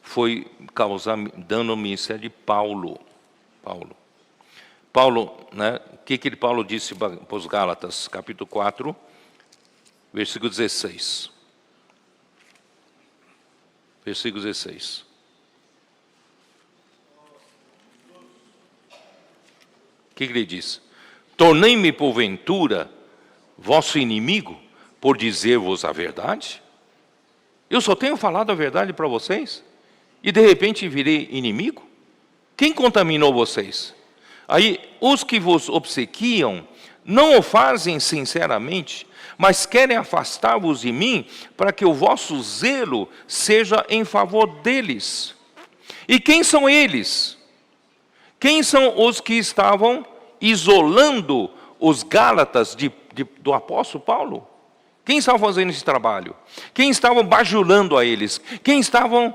foi causar dano ao ministério de Paulo. Paulo, o que Paulo disse para os Gálatas, capítulo 4, versículo 16. Versículo 16. O que ele diz? Tornei-me porventura vosso inimigo por dizer-vos a verdade? Eu só tenho falado a verdade para vocês? E de repente virei inimigo? Quem contaminou vocês? Aí, os que vos obsequiam não o fazem sinceramente, mas querem afastar-vos de mim, para que o vosso zelo seja em favor deles. E quem são eles? Quem são os que estavam isolando os Gálatas do apóstolo Paulo? Quem estava fazendo esse trabalho? Quem estavam bajulando a eles? Quem estavam,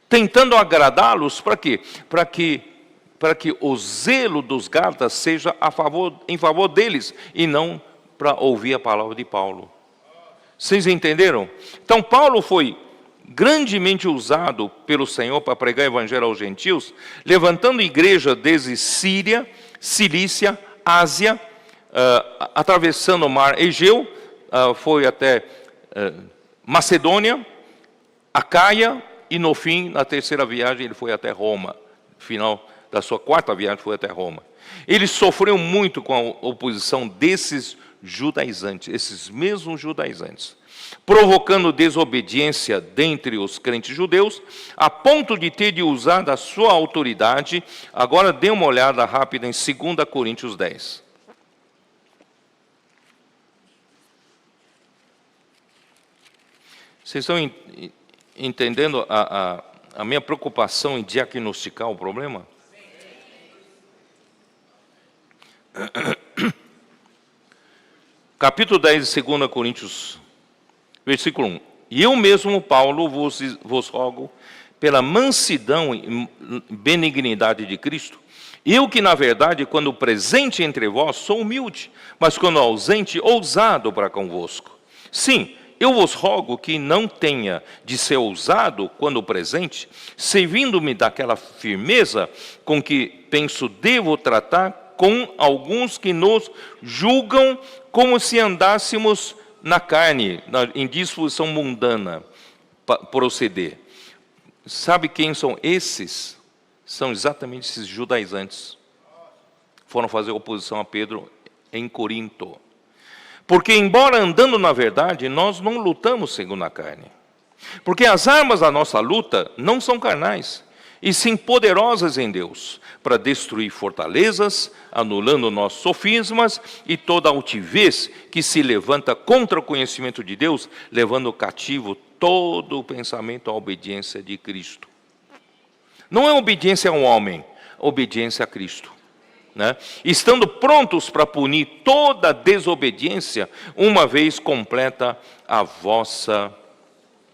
tentando agradá-los? Para quê? Para que o zelo dos Gálatas seja em favor deles, e não para ouvir a palavra de Paulo. Vocês entenderam? Então Paulo foi grandemente usado pelo Senhor para pregar o evangelho aos gentios, levantando igreja desde Síria, Cilícia, Ásia, atravessando o mar Egeu, foi até Macedônia, Acaia, e no fim, na terceira viagem, ele foi até Roma. No final da sua quarta viagem, foi até Roma. Ele sofreu muito com a oposição desses judaizantes, esses mesmos judaizantes, provocando desobediência dentre os crentes judeus, a ponto de ter de usar da sua autoridade. Agora dê uma olhada rápida em 2 Coríntios 10. Vocês estão entendendo a minha preocupação em diagnosticar o problema? Capítulo 10 de 2 Coríntios, versículo 1. E eu mesmo, Paulo, vos rogo, pela mansidão e benignidade de Cristo, eu que, na verdade, quando presente entre vós, sou humilde, mas quando ausente, ousado para convosco. Sim, eu vos rogo que não tenha de ser ousado quando presente, servindo-me daquela firmeza com que penso devo tratar com alguns que nos julgam como se andássemos na carne, em disposição mundana, proceder. sabe quem são esses? São exatamente esses judaizantes. Foram fazer oposição a Pedro em Corinto. Porque, embora andando na verdade, nós não lutamos segundo a carne. Porque as armas da nossa luta não são carnais, e sim poderosas em Deus, para destruir fortalezas, anulando nossos sofismas e toda altivez que se levanta contra o conhecimento de Deus, levando cativo todo o pensamento à obediência de Cristo. Não é obediência a um homem, obediência a Cristo. Né? Estando prontos para punir toda desobediência, uma vez completa a vossa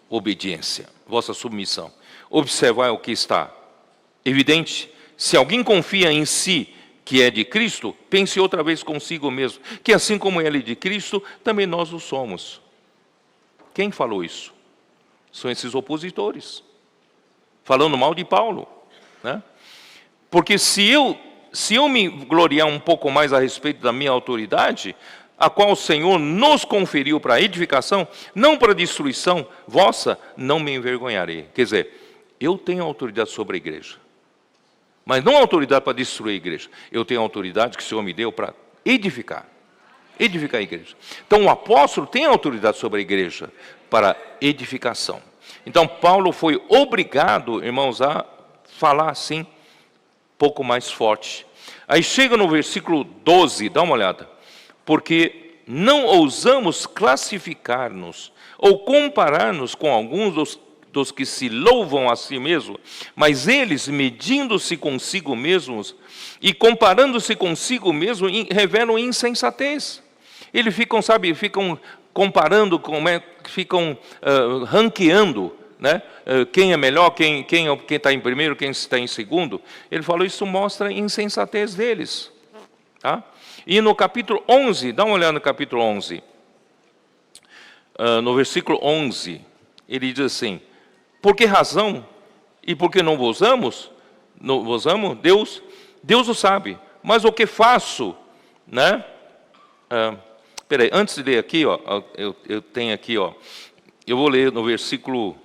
obediência, vossa submissão. Observai o que está evidente. Se alguém confia em si, que é de Cristo, pense outra vez consigo mesmo, que assim como ele é de Cristo, também nós o somos. Quem falou isso? São esses opositores, falando mal de Paulo. Né? Porque se eu me gloriar um pouco mais a respeito da minha autoridade, a qual o Senhor nos conferiu para edificação, não para destruição vossa, não me envergonharei. Quer dizer, eu tenho autoridade sobre a igreja, mas não autoridade para destruir a igreja. Eu tenho autoridade que o Senhor me deu para edificar a igreja. Então o apóstolo tem autoridade sobre a igreja para edificação. Então Paulo foi obrigado, irmãos, a falar assim, pouco mais forte. Aí chega no versículo 12, dá uma olhada. Porque não ousamos classificar-nos ou comparar-nos com alguns dos que se louvam a si mesmos, mas eles, medindo-se consigo mesmos e comparando-se consigo mesmos, revelam insensatez. Eles ficam comparando, ficam ranqueando, né? Quem é melhor, quem está em primeiro, quem está em segundo. Ele falou, isso mostra a insensatez deles. Tá? E no capítulo 11, dá uma olhada no capítulo 11. No versículo 11, ele diz assim, por que razão e por que não vos amo? Deus o sabe, mas o que faço, né? Peraí, antes de ler aqui, ó, eu tenho aqui, ó, eu vou ler no versículo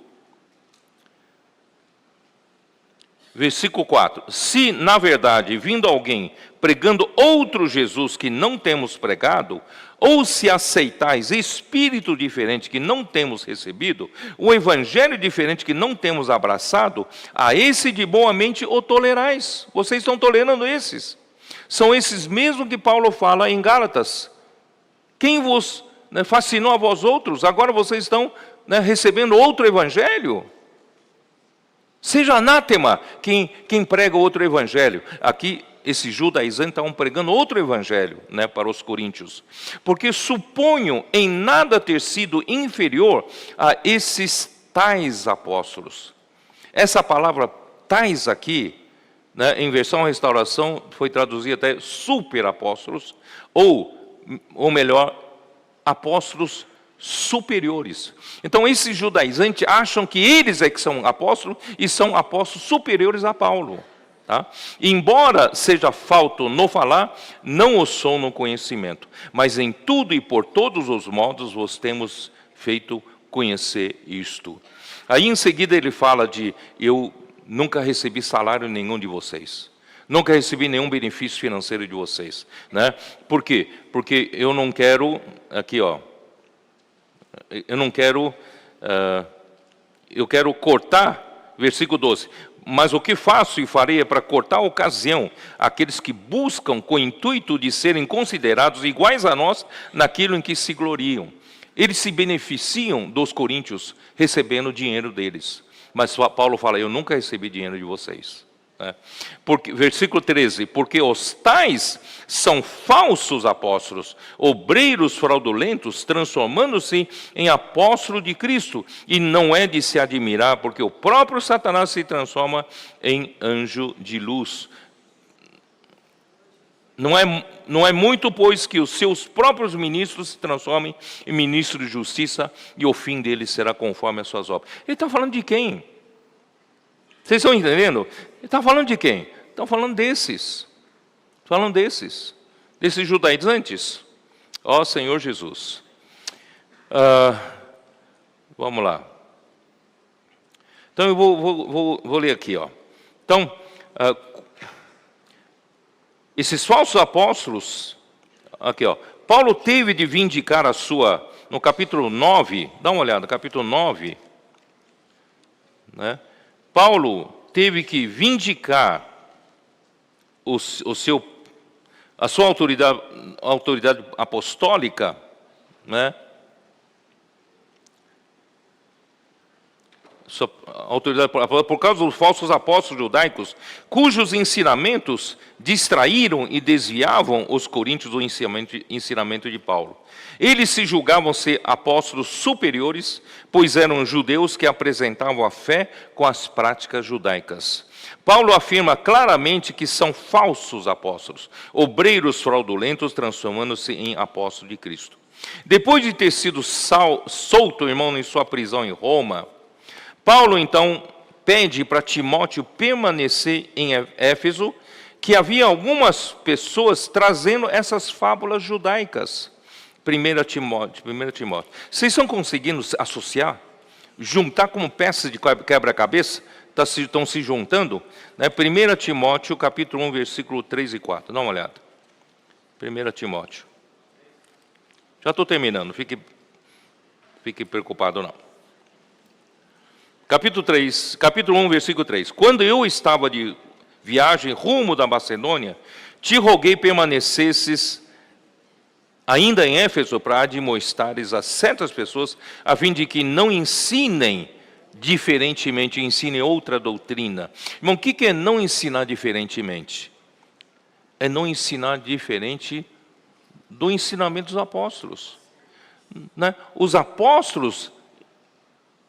4. Se, na verdade, vindo alguém pregando outro Jesus que não temos pregado, ou se aceitais espírito diferente que não temos recebido, o evangelho diferente que não temos abraçado, a esse de boa mente o tolerais. Vocês estão tolerando esses. São esses mesmos que Paulo fala em Gálatas. Quem vos fascinou a vós outros, agora vocês estão recebendo outro evangelho? Seja anátema quem prega outro evangelho. Aqui, esses judaizantes estavam pregando outro evangelho, para os coríntios. Porque suponho em nada ter sido inferior a esses tais apóstolos. Essa palavra tais aqui, em versão restauração, foi traduzida até super apóstolos, ou melhor, apóstolos superiores. Então esses judaizantes acham que eles é que são apóstolos e são apóstolos superiores a Paulo. Tá? Embora seja falto no falar, não o sou no conhecimento, mas em tudo e por todos os modos vos temos feito conhecer isto. Aí em seguida ele fala de, eu nunca recebi salário nenhum de vocês. Nunca recebi nenhum benefício financeiro de vocês. Por quê? Porque eu não quero, aqui ó, eu quero cortar, versículo 12, mas o que faço e farei é para cortar a ocasião, aqueles que buscam com o intuito de serem considerados iguais a nós naquilo em que se gloriam. Eles se beneficiam dos coríntios recebendo o dinheiro deles. Mas Paulo fala, eu nunca recebi dinheiro de vocês. Porque, versículo 13, porque os tais são falsos apóstolos, obreiros fraudulentos, transformando-se em apóstolo de Cristo, e não é de se admirar, porque o próprio Satanás se transforma em anjo de luz. Não é muito, pois, que os seus próprios ministros se transformem em ministros de justiça, e o fim deles será conforme as suas obras. Ele está falando de quem? Vocês estão entendendo? Ele está falando de quem? Estão falando desses. Falando desses judaizantes. Ó Senhor Jesus. Vamos lá. Então eu vou ler aqui, ó. Então, esses falsos apóstolos, aqui, ó. Paulo teve de vindicar a sua, no capítulo 9, dá uma olhada, capítulo 9, né? Paulo teve que vindicar a sua autoridade apostólica, né? Sua autoridade por causa dos falsos apóstolos judaicos, cujos ensinamentos distraíram e desviavam os coríntios do ensinamento de Paulo. Eles se julgavam ser apóstolos superiores, pois eram judeus que apresentavam a fé com as práticas judaicas. Paulo afirma claramente que são falsos apóstolos, obreiros fraudulentos, transformando-se em apóstolos de Cristo. Depois de ter sido solto, irmão, em sua prisão em Roma, Paulo, então, pede para Timóteo permanecer em Éfeso, que havia algumas pessoas trazendo essas fábulas judaicas. 1 Timóteo. Vocês estão conseguindo associar? Juntar como peças de quebra-cabeça? Estão se juntando? Né? 1 Timóteo, capítulo 1, versículo 3 e 4. Dá uma olhada. 1 Timóteo. Já estou terminando, fique preocupado não. Capítulo 1, versículo 3. Quando eu estava de viagem rumo da Macedônia, te roguei permanecesses ainda em Éfeso para admoestares a certas pessoas, a fim de que não ensinem diferentemente, ensinem outra doutrina. Irmão, o que é não ensinar diferentemente? É não ensinar diferente do ensinamento dos apóstolos. Né? Os apóstolos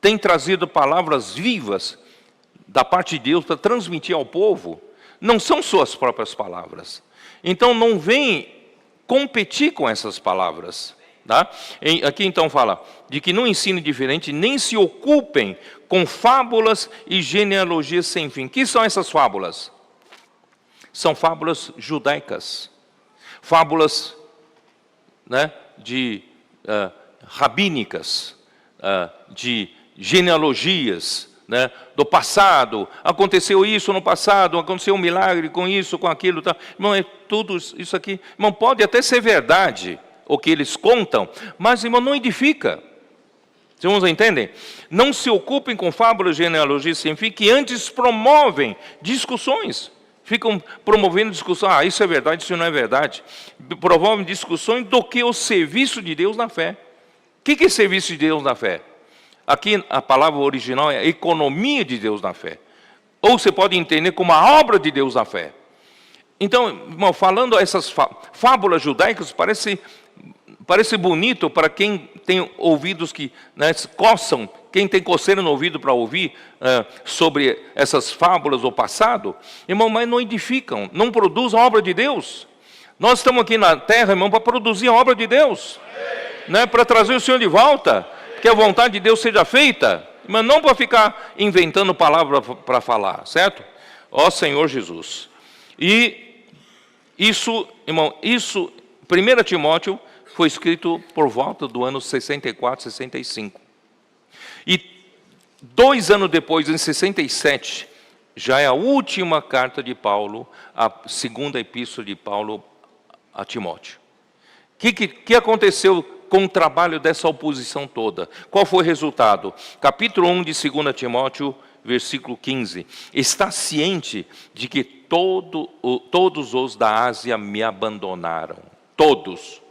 têm trazido palavras vivas da parte de Deus para transmitir ao povo. Não são suas próprias palavras. Então não vem competir com essas palavras. Tá? Aqui então fala de que não ensinem diferente, nem se ocupem com fábulas e genealogias sem fim. O que são essas fábulas? São fábulas judaicas. Fábulas, né, rabínicas, de genealogias, né, do passado. Aconteceu isso no passado, aconteceu um milagre com isso, com aquilo. Tá. Irmão, é tudo isso aqui. Irmão, pode até ser verdade o que eles contam, mas, irmão, não edifica. Os irmãos entendem? Não se ocupem com fábulas, genealogias sem fim, que antes promovem discussões. Ficam promovendo discussão. Ah, isso é verdade, isso não é verdade. Promovem discussões do que o serviço de Deus na fé. O que é serviço de Deus na fé? Aqui a palavra original é economia de Deus na fé. Ou você pode entender como a obra de Deus na fé. Então, irmão, falando essas fábulas judaicas, parece bonito para quem tem ouvidos que, né, coçam, quem tem coceira no ouvido para ouvir sobre essas fábulas do passado, irmão, mas não edificam, não produzem a obra de Deus. Nós estamos aqui na terra, irmão, para produzir a obra de Deus, né, para trazer o Senhor de volta, que a vontade de Deus seja feita, mas não para ficar inventando palavra para falar, certo? Ó Senhor Jesus. E isso, irmão, 1 Timóteo foi escrito por volta do ano 64, 65. E 2 anos depois, em 67, já é a última carta de Paulo, a segunda epístola de Paulo a Timóteo. O que aconteceu com o trabalho dessa oposição toda? Qual foi o resultado? Capítulo 1 de 2 Timóteo, versículo 15. Está ciente de que todos os da Ásia me abandonaram. Todos.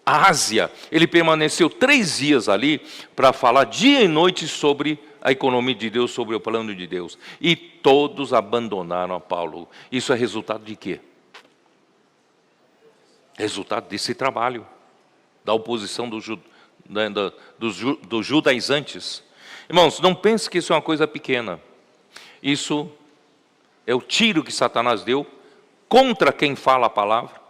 A Ásia, ele permaneceu 3 dias ali para falar dia e noite sobre a economia de Deus, sobre o plano de Deus. E todos abandonaram a Paulo. Isso é resultado de quê? Resultado desse trabalho, da oposição dos judaizantes. Irmãos, não pense que isso é uma coisa pequena. Isso é o tiro que Satanás deu contra quem fala a palavra,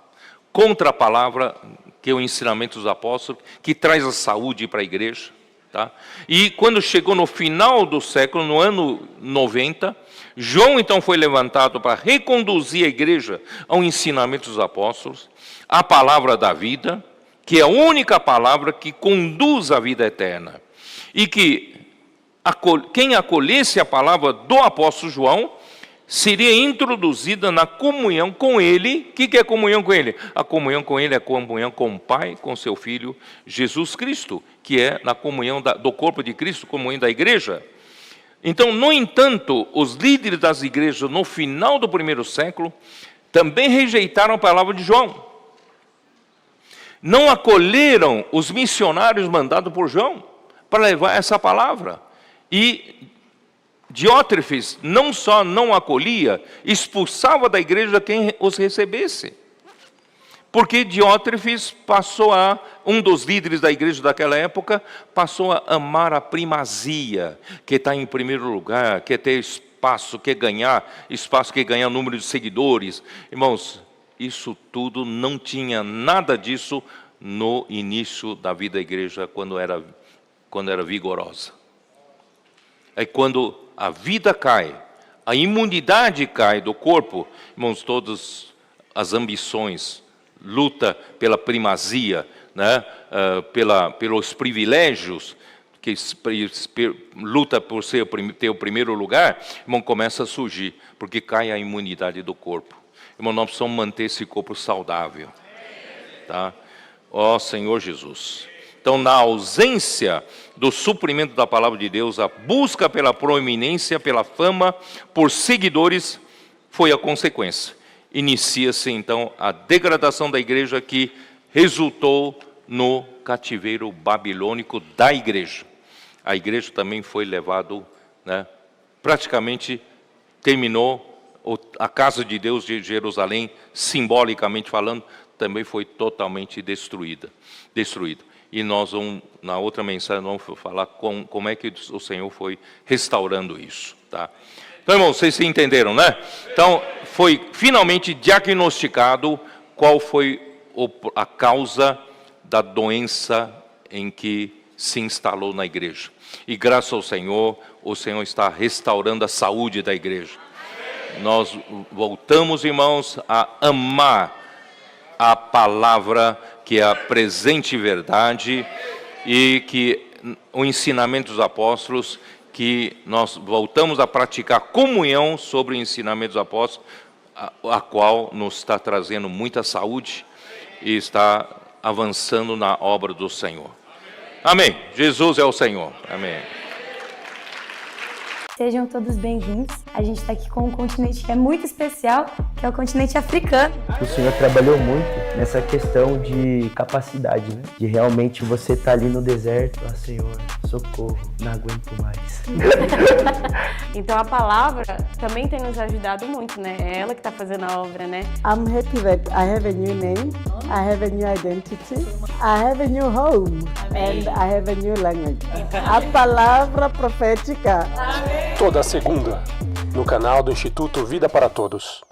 contra a palavra que é o ensinamento dos apóstolos, que traz a saúde para a igreja. Tá? E quando chegou no final do século, no ano 90, João então foi levantado para reconduzir a igreja ao ensinamento dos apóstolos, a palavra da vida, que é a única palavra que conduz à vida eterna. E que quem acolhesse a palavra do apóstolo João seria introduzida na comunhão com ele. O que é comunhão com ele? A comunhão com ele é comunhão com o Pai, com seu Filho, Jesus Cristo, que é na comunhão do corpo de Cristo, comunhão da igreja. Então, no entanto, os líderes das igrejas no final do primeiro século também rejeitaram a palavra de João. Não acolheram os missionários mandados por João para levar essa palavra. E Diótrefes não só não acolhia, expulsava da igreja quem os recebesse. Porque Diótrefes um dos líderes da igreja daquela época, passou a amar a primazia, que está em primeiro lugar, quer ter espaço, quer ganhar número de seguidores. Irmãos, isso tudo não tinha nada disso no início da vida da igreja, quando era vigorosa. É quando a vida cai, a imunidade cai do corpo, irmãos, todas as ambições, luta pela primazia, né? Pelos privilégios, luta por ter o primeiro lugar, irmão, começa a surgir, porque cai a imunidade do corpo. Irmão, nós precisamos manter esse corpo saudável. Tá? Ó Senhor Jesus. Então, na ausência do suprimento da palavra de Deus, a busca pela proeminência, pela fama, por seguidores, foi a consequência. Inicia-se, então, a degradação da igreja, que resultou no cativeiro babilônico da igreja. A igreja também foi levada, né, praticamente terminou, a casa de Deus de Jerusalém, simbolicamente falando, também foi totalmente destruída. E nós vamos, na outra mensagem, vamos falar como é que o Senhor foi restaurando isso. Tá? Então, irmãos, vocês entenderam, né? Então, foi finalmente diagnosticado qual foi a causa da doença em que se instalou na igreja. E graças ao Senhor, o Senhor está restaurando a saúde da igreja. Nós voltamos, irmãos, a amar a palavra, que é a presente verdade, e que o ensinamento dos apóstolos, que nós voltamos a praticar comunhão sobre o ensinamento dos apóstolos, a qual nos está trazendo muita saúde e está avançando na obra do Senhor. Amém. Jesus é o Senhor. Amém. Sejam todos bem-vindos. A gente está aqui com um continente que é muito especial, que é o continente africano. O Senhor trabalhou muito nessa questão de capacidade, né? De realmente você estar ali no deserto, Senhor, socorro, não aguento mais. Então a palavra também tem nos ajudado muito, né? É ela que está fazendo a obra, né? I'm happy that I have a new name, I have a new identity, I have a new home, and I have a new language. A palavra profética. Toda segunda, no canal do Instituto Vida para Todos.